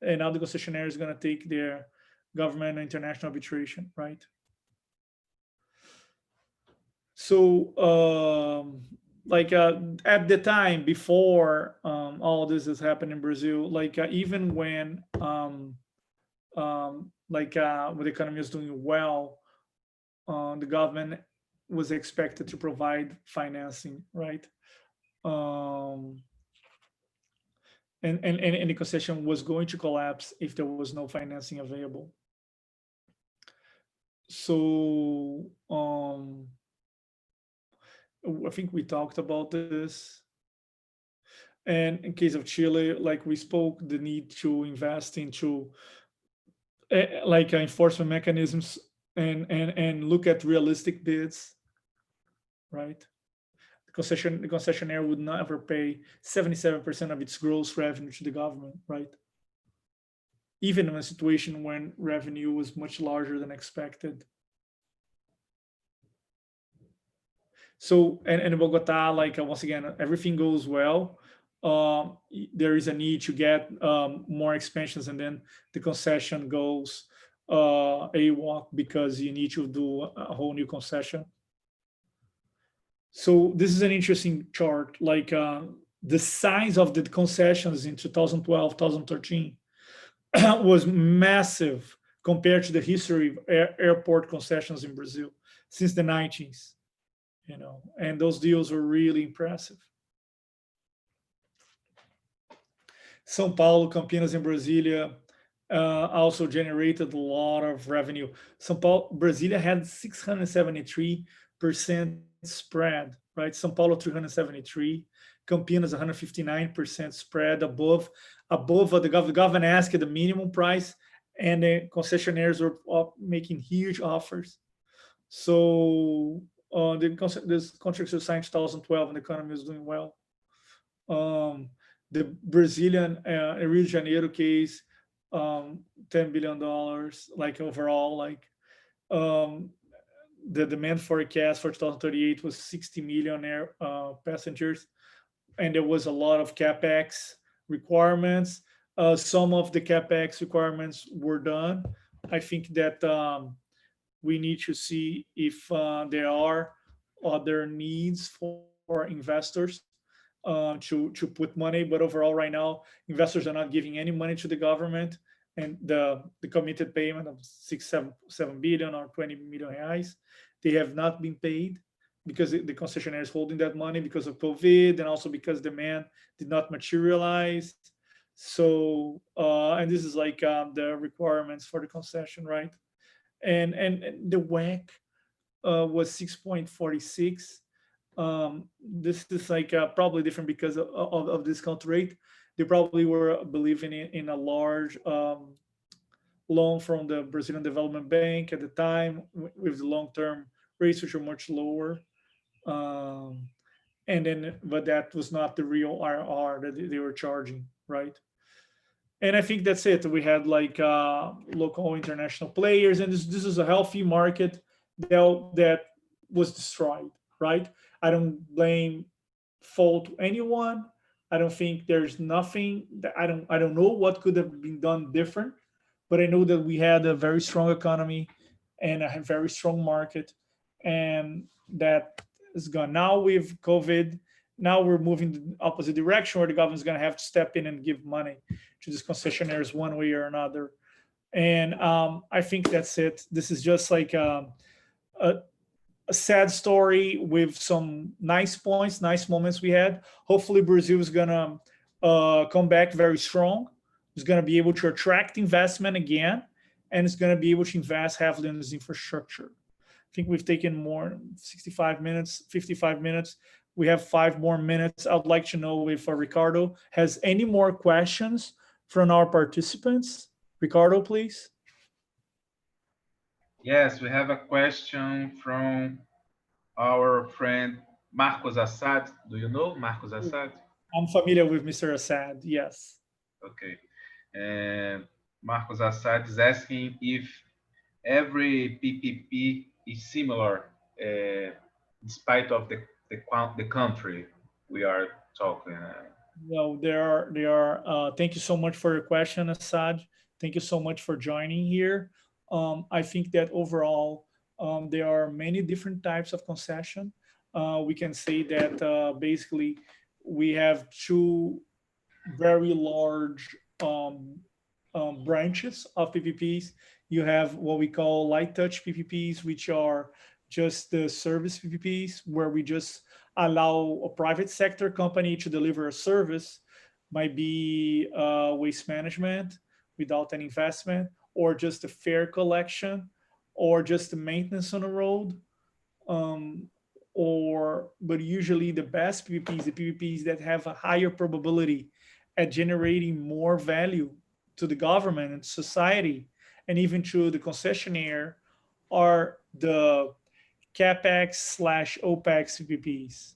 and now the concessionaire is going to take their government and international arbitration, right? So, at the time before all this has happened in Brazil, even when when the economy is doing well, the government was expected to provide financing, right? And the concession was going to collapse if there was no financing available. So I think we talked about this. And in case of Chile, like we spoke, the need to invest into like enforcement mechanisms and look at realistic bids, right? The concessionaire would never pay 77% of its gross revenue to the government, right? Even in a situation when revenue was much larger than expected. So, and in Bogota, like once again, everything goes well. There is a need to get more expansions, and then the concession goes AWOC because you need to do a whole new concession. So this is an interesting chart, like the size of the concessions in 2012, 2013 was massive compared to the history of airport concessions in Brazil since the 90s, you know, and those deals were really impressive. São Paulo, Campinas, and Brasilia also generated a lot of revenue. São Paulo, Brasilia had 673% spread, right? São Paulo 373, Campinas 159% spread above what the government asked the minimum price, and the concessionaires were making huge offers. So this contracts were signed in 2012, and the economy was doing well. The Brazilian Rio de Janeiro case, $10 billion, like overall, like the demand forecast for 2038 was 60 million passengers, and there was a lot of capex requirements. Some of the capex requirements were done. I think that we need to see if there are other needs for investors to put money. But overall, right now, investors are not giving any money to the government, and the committed payment of 7 billion or 20 million reais, they have not been paid because the concessionaire is holding that money because of COVID, and also because demand did not materialize. So and this is like the requirements for the concession, right? And the WACC was 6.46. This is like probably different because of discount rate. They probably were believing in a large loan from the Brazilian Development Bank at the time with the long-term rates, which are much lower. Um, and then, but that was not the real IRR that they were charging, right? And I think that's it. We had like local international players, and this is a healthy market that was destroyed, right? I don't blame fault anyone. I don't think there's nothing that I don't know what could have been done different, but I know that we had a very strong economy and a very strong market, and that is gone now with COVID. Now we're moving the opposite direction where the government's going to have to step in and give money to these concessionaires one way or another. And I think that's it. This is just like a, a sad story with some nice points, nice moments we had. Hopefully, Brazil is gonna come back very strong. It's gonna be able to attract investment again, and it's gonna be able to invest heavily in this infrastructure. I think we've taken more 65 minutes, 55 minutes. We have 5 more minutes. I'd like to know if Ricardo has any more questions from our participants. Ricardo, please. Yes, we have a question from our friend Marcos Assad. Do you know Marcos Assad? I'm familiar with Mr. Assad. Yes. Okay. And Marcos Assad is asking if every PPP is similar, in spite of the country we are talking. No, there are. Thank you so much for your question, Assad. Thank you so much for joining here. I think that overall, there are many different types of concession. We can say that basically we have two very large branches of PPPs. You have what we call light touch PPPs, which are just the service PPPs, where we just allow a private sector company to deliver a service, might be waste management without an investment, or just a fare collection, or just the maintenance on the road. Um, but usually the best PPPs, the PPPs that have a higher probability at generating more value to the government and society, and even to the concessionaire, are the CapEx slash OpEx PPPs.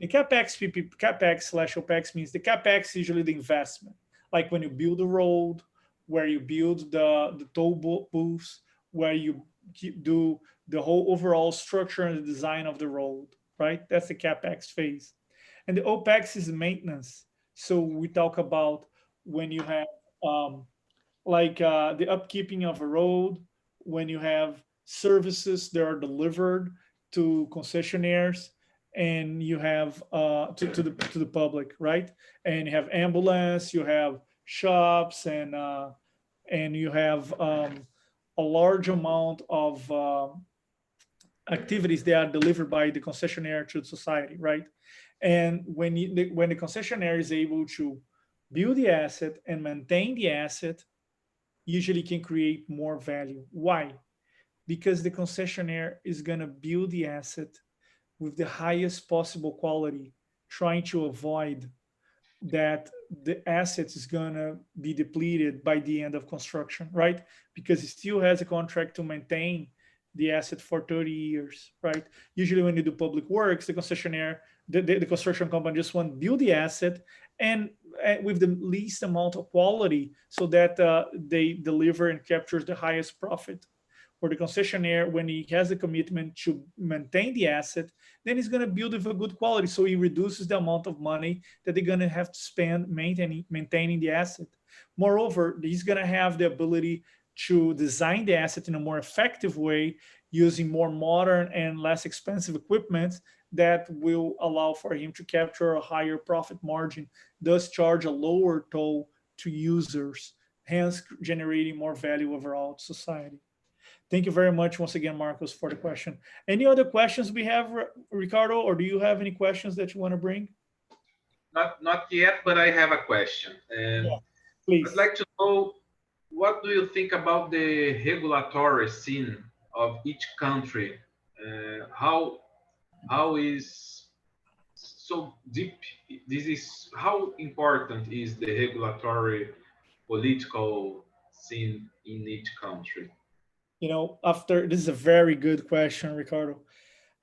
The CapEx slash OpEx means the CapEx is usually the investment, like when you build a road, where you build the toll booths, where you do the whole overall structure and the design of the road, right? That's the CapEx phase. And the OpEx is maintenance. So we talk about when you have um, the upkeeping of a road, when you have services that are delivered to concessionaires, and you have to the public, right? And you have ambulance, you have shops, and you have a large amount of activities that are delivered by the concessionaire to society, right? And when the concessionaire is able to build the asset and maintain the asset, usually can create more value. Why? Because the concessionaire is going to build the asset with the highest possible quality, trying to avoid that the asset is going to be depleted by the end of construction, right? Because it still has a contract to maintain the asset for 30 years, right? Usually when you do public works, the concessionaire, the construction company just want to build the asset and with the least amount of quality so that they deliver and captures the highest profit. Or the concessionaire, when he has a commitment to maintain the asset, then he's going to build with a good quality. So he reduces the amount of money that they're going to have to spend maintaining the asset. Moreover, he's going to have the ability to design the asset in a more effective way using more modern and less expensive equipment that will allow for him to capture a higher profit margin, thus charge a lower toll to users, hence generating more value overall to society. Thank you very much once again, Marcos, for the question. Any other questions we have, Ricardo, or do you have any questions that you want to bring? Not yet, but I have a question. Yeah, I'd please. like to know, what do you think about the regulatory scene of each country? How is so deep? This is how important is the regulatory political scene in each country? After this is a very good question, Ricardo.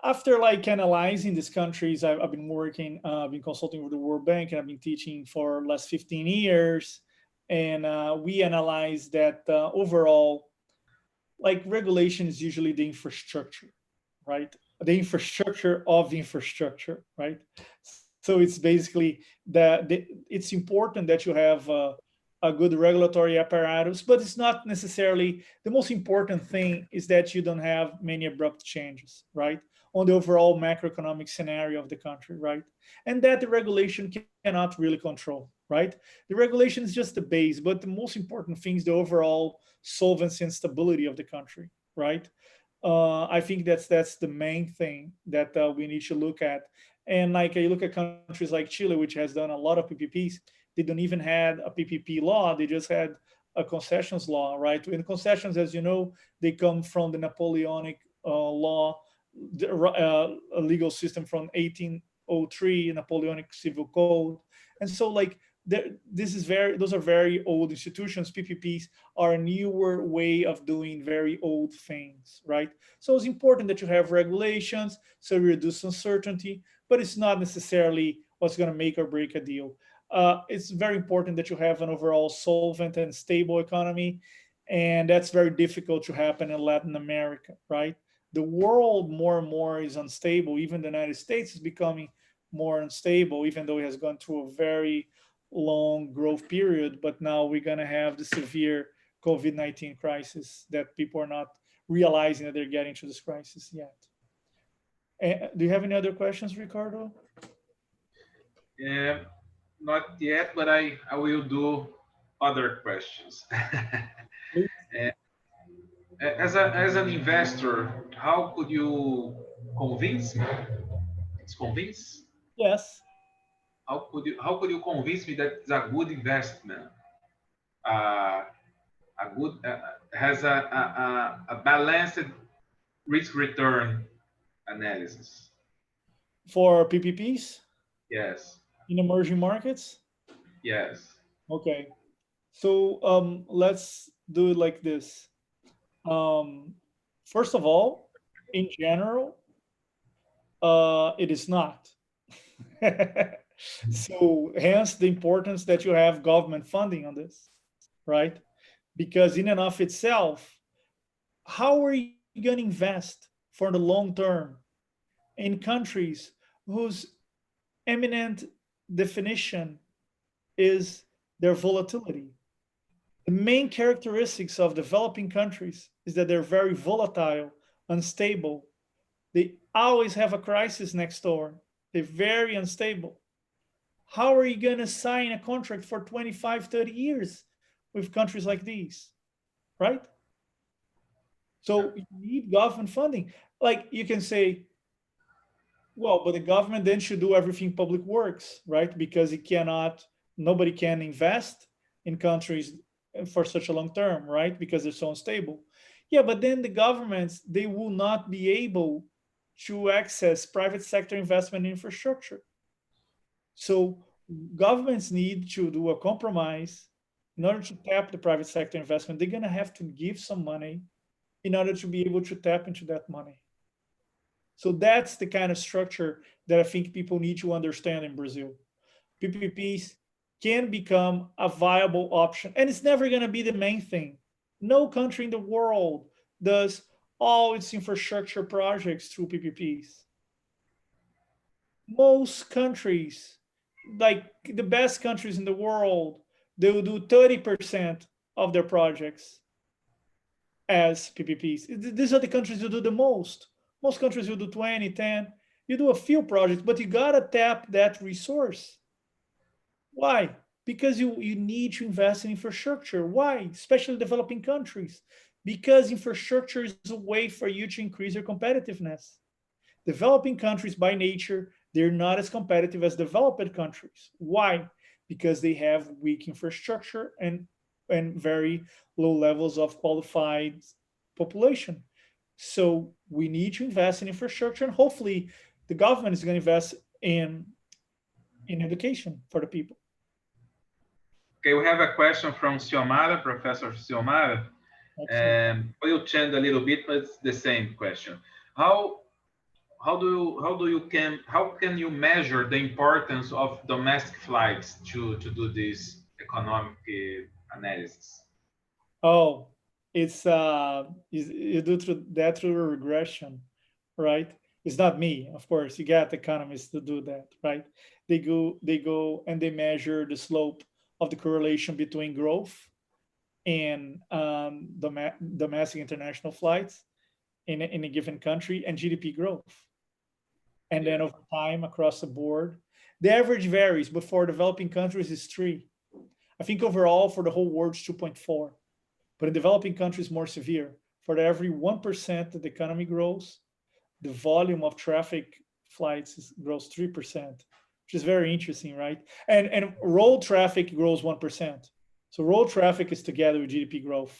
After analyzing these countries, I've been working, I've been consulting with the World Bank, and I've been teaching for the last 15 years. And we analyze that overall, regulation is usually the infrastructure, right? The infrastructure of infrastructure, right? So it's basically it's important that you have a good regulatory apparatus, but it's not necessarily the most important thing. Is that you don't have many abrupt changes, right, on the overall macroeconomic scenario of the country, right? And that the regulation cannot really control, right? The regulation is just the base, but the most important thing is the overall solvency and stability of the country, right? I think that's the main thing that we need to look at. And you look at countries like Chile, which has done a lot of PPPs, they don't even had a PPP law; they just had a concessions law, right? And concessions, as you know, they come from the Napoleonic law, a legal system from 1803, Napoleonic Civil Code, and so this is those are very old institutions. PPPs are a newer way of doing very old things, right? So it's important that you have regulations so you reduce uncertainty, but it's not necessarily what's going to make or break a deal. It's very important that you have an overall solvent and stable economy, and that's very difficult to happen in Latin America, right? The world more and more is unstable. Even the United States is becoming more unstable, even though it has gone through a very long growth period. But now we're going to have the severe COVID-19 crisis that people are not realizing that they're getting to this crisis yet. Do you have any other questions, Ricardo? Yeah, not yet, but I will do other questions. As an investor, how could you convince me? It's convince? Yes. How could you convince me that it's a good investment? Uh, a good has a balanced risk return analysis. For PPPs Yes. in emerging markets? Yes. Okay. So let's do it like this. Um, First of all, in general, it is not. So hence the importance that you have government funding on this, right? Because in and of itself, how are you going to invest for the long term in countries whose eminent definition is their volatility? The main characteristics of developing countries is that they're very volatile, unstable. They always have a crisis next door. They're very unstable. How are you going to sign a contract for 25, 30 years with countries like these, right? So you need government funding. Like you can say, well, but the government then should do everything public works, right? Because it cannot, nobody can invest in countries for such a long term, right? Because they're so unstable. Yeah, but then the governments, they will not be able to access private sector investment in infrastructure. So governments need to do a compromise in order to tap the private sector investment. They're going to have to give some money in order to be able to tap into that money. So that's the kind of structure that I think people need to understand in Brazil. PPPs can become a viable option, and it's never going to be the main thing. No country in the world does all its infrastructure projects through PPPs. Most countries, like the best countries in the world, they will do 30% of their projects as PPPs. These are the countries who do the most. Most countries will do 20, 10. You do a few projects, but you gotta tap that resource. Why? Because you need to invest in infrastructure. Why? Especially developing countries. Because infrastructure is a way for you to increase your competitiveness. Developing countries by nature, they're not as competitive as developed countries. Why? Because they have weak infrastructure and very low levels of qualified population. So we need to invest in infrastructure, and hopefully the government is going to invest in education for the people. Okay, we have a question from Xiomara, Professor Xiomara. Excellent. We'll change a little bit, but it's the same question. How how can you measure the importance of domestic flights to do this economic analysis? Oh, it's you do through that through regression, right? It's not me, of course. You get economists to do that, right? They go and they measure the slope of the correlation between growth and domestic international flights in a given country and GDP growth. And Yeah. then over time across the board, the average varies, but for developing countries is 3. I think overall for the whole world it's 2.4. But in developing countries, more severe. For every 1% that the economy grows, the volume of traffic flights grows 3%, which is very interesting, right? And road traffic grows 1%. So road traffic is together with GDP growth.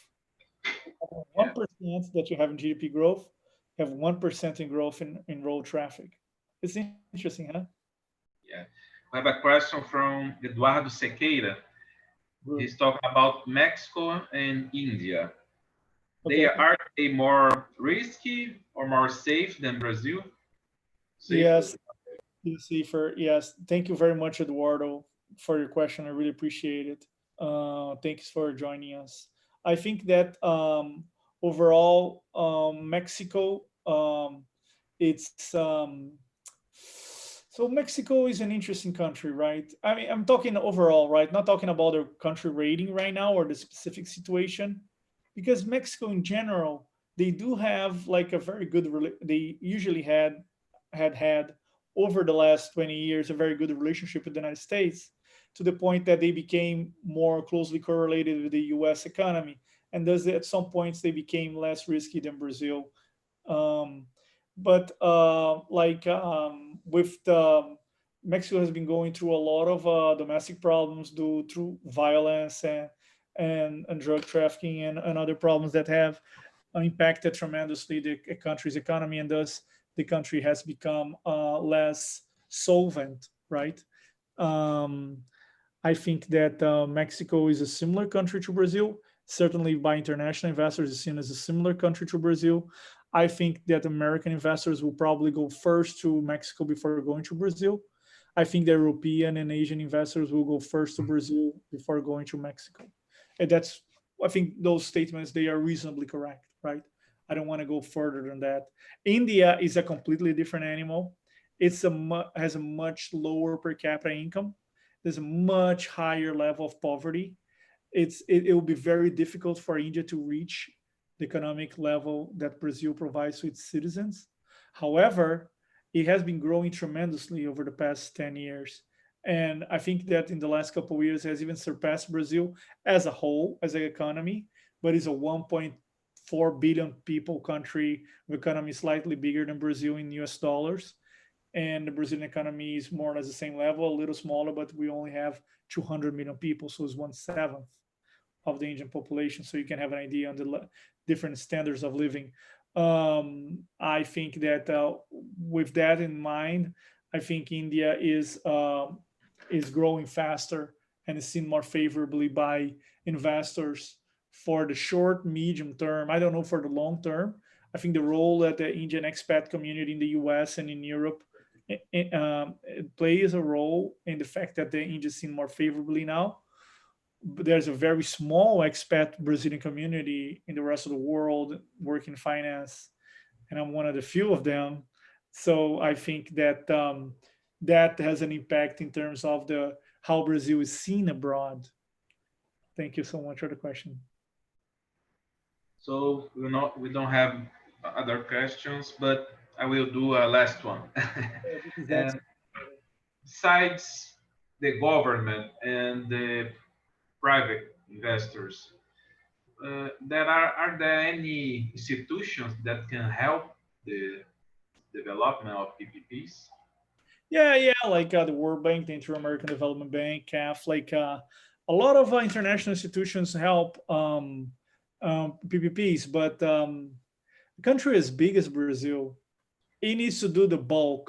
Yeah. 1% that you have in GDP growth, you have 1% in growth in road traffic. It's interesting, huh? Yeah. We have a question from Eduardo Sequeira. Good. He's talking about Mexico and India. They Okay. are they more risky or more safe than Brazil? Safer? Yes, Lucifer. Yes. Thank you very much, Eduardo, for your question. I really appreciate it. Thanks for joining us. I think that overall, Mexico, it's so Mexico is an interesting country, right? I mean, I'm talking overall, right? Not talking about their country rating right now or the specific situation, because Mexico in general, they do have like a very good. They usually had over the last 20 years a very good relationship with the United States, to the point that they became more closely correlated with the U.S. economy, and thus at some points they became less risky than Brazil. Um, but with the Mexico has been going through a lot of domestic problems due through violence and drug trafficking and other problems that have impacted tremendously the country's economy, and thus the country has become less solvent, right? Um, I think that Mexico is a similar country to Brazil. Certainly, by international investors, is seen as a similar country to Brazil. I think that American investors will probably go first to Mexico before going to Brazil. I think the European and Asian investors will go first to Brazil before going to Mexico. And that's, I think those statements, they are reasonably correct, right? I don't want to go further than that. India is a completely different animal. Has a much lower per capita income. There's a much higher level of poverty. It will be very difficult for India to reach the economic level that Brazil provides to its citizens. However, it has been growing tremendously over the past 10 years. And I think that in the last couple of years has even surpassed Brazil as a whole, as an economy, but it's a 1.4 billion people country with economy slightly bigger than Brazil in US dollars. And the Brazilian economy is more or less the same level, a little smaller, but we only have 200 million people, so it's 1/7 of the Indian population. So you can have an idea on the different standards of living. I think that with that in mind, I think India is growing faster and is seen more favorably by investors for the short, medium term. I don't know for the long term. I think the role that the Indian expat community in the US and in Europe it plays a role in the fact that the India is seen more favorably now. But there's a very small expat Brazilian community in the rest of the world working finance, and I'm one of the few of them. So I think that that has an impact in terms of the how Brazil is seen abroad. Thank you so much for the question. So we don't have other questions, but I will do a last one. That's And besides the government and the private investors, are there any institutions that can help the development of PPPs? yeah, like the World Bank, the Inter-American Development Bank, CAF, like a lot of international institutions help PPPs, but a country as big as Brazil, it needs to do the bulk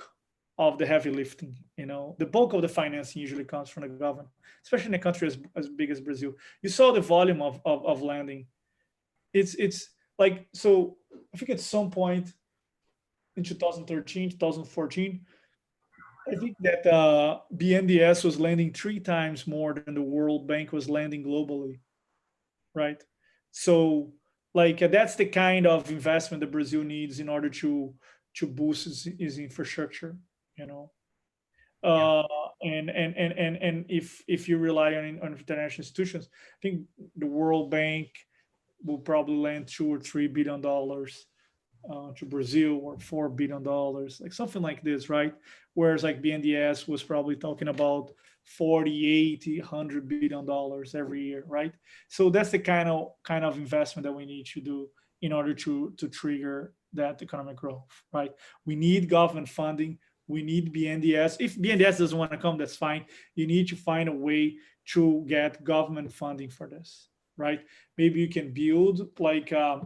of the heavy lifting. You know, the bulk of the financing usually comes from the government, especially in a country as big as Brazil. You saw the volume of lending. It's like, so I think at some point in 2013, 2014, I think that BNDES was lending 3 times more than the World Bank was lending globally, right? So, like that's the kind of investment that Brazil needs in order to boost its infrastructure, you know. Yeah. Uh, and if you rely on international institutions, I think the World Bank will probably lend $2 or $3 billion to Brazil, or $4 billion, like something like this, right? Whereas like BNDES was probably talking about 40, 80, $100 billion every year, right? So that's the kind of investment that we need to do in order to trigger that economic growth, right? We need government funding. We need BNDES. If BNDES doesn't want to come, that's fine. You need to find a way to get government funding for this, right? Maybe you can build like a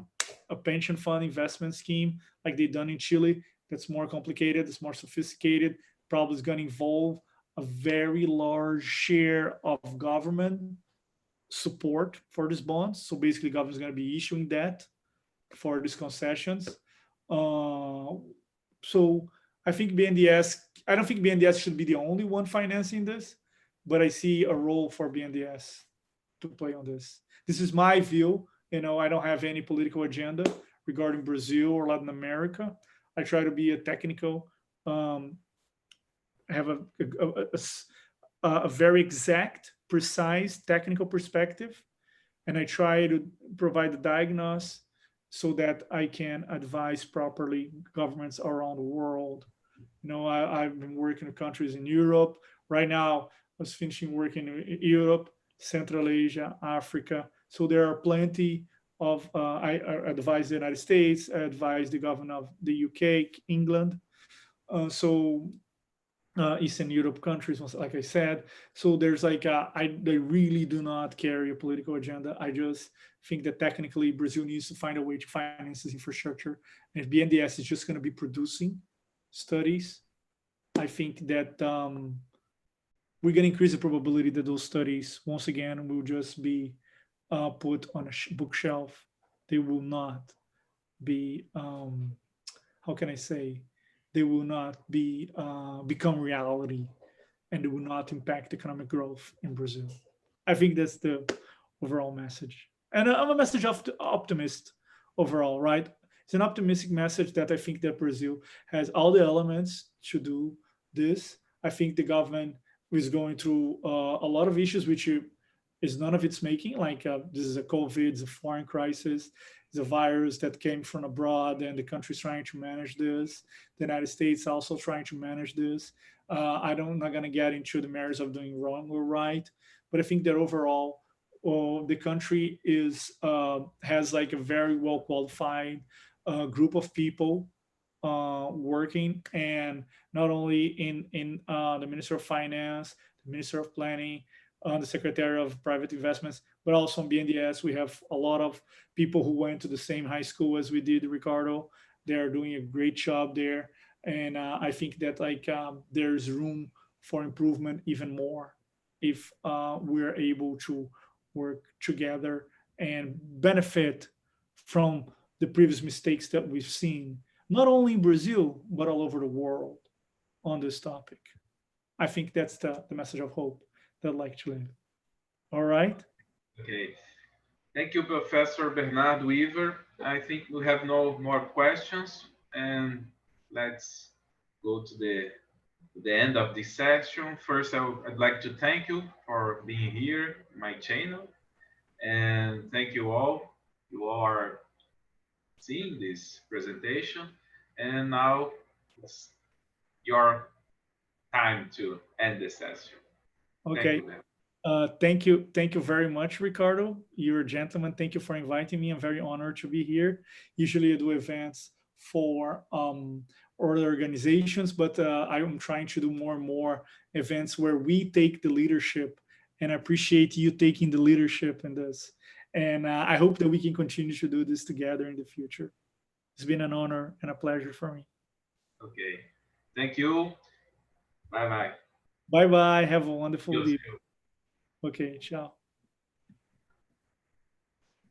pension fund investment scheme like they done in Chile. That's more complicated, it's more sophisticated, probably is going to involve a very large share of government support for these bonds. So basically, government is going to be issuing debt for these concessions. Uh, so I think BNDES, I don't think BNDES should be the only one financing this, but I see a role for BNDES to play on this. This is my view. You know, I don't have any political agenda regarding Brazil or Latin America. I try to be a technical, um, have a very exact, precise technical perspective, and I try to provide the diagnosis so that I can advise properly governments around the world. You know, I've been working with countries in Europe. Right now, I was finishing working in Europe, Central Asia, Africa. So there are plenty of, I advise the United States, I advise the government of the UK, England. So Eastern Europe countries, like I said. So there's like, they really do not carry a political agenda. I just think that technically Brazil needs to find a way to finance this infrastructure. And if BNDES is just going to be producing studies. I think that we're going to increase the probability that those studies, once again, will just be put on a bookshelf. They will not be, how can I say, they will not be become reality, and they will not impact economic growth in Brazil. I think that's the overall message. And I'm a message of optimist overall, right? It's an optimistic message that I think that Brazil has all the elements to do this. I think the government is going through a lot of issues, which is none of its making. Like this is a COVID, it's a foreign crisis, it's a virus that came from abroad, and the country's trying to manage this. The United States also trying to manage this. I'm not going to get into the merits of doing wrong or right, but I think that overall, the country is has like a very well qualified group of people working, and not only in the Minister of Finance, the Minister of Planning, the Secretary of Private Investments, but also on BNDES. We have a lot of people who went to the same high school as we did, Ricardo. They are doing a great job there, and I think that like there's room for improvement even more if we're able to work together and benefit from the previous mistakes that we've seen, not only in Brazil, but all over the world on this topic. I think that's the message of hope that I'd like to leave. All right. Okay. Thank you, Professor Bernardo Weaver. I think we have no more questions, and let's go to the end of this session. First, I'd like to thank you for being here in my channel, and thank you all. You all are seeing this presentation, and now it's your time to end the session. Okay. Thank you. Thank you very much, Ricardo. You're a gentleman. Thank you for inviting me. I'm very honored to be here. Usually I do events for other organizations, but I'm trying to do more and more events where we take the leadership, and I appreciate you taking the leadership in this. And I hope that we can continue to do this together in the future. It's been an honor and a pleasure for me. Okay. Thank you. Bye-bye. Bye-bye. Have a wonderful You day. too. Okay, ciao.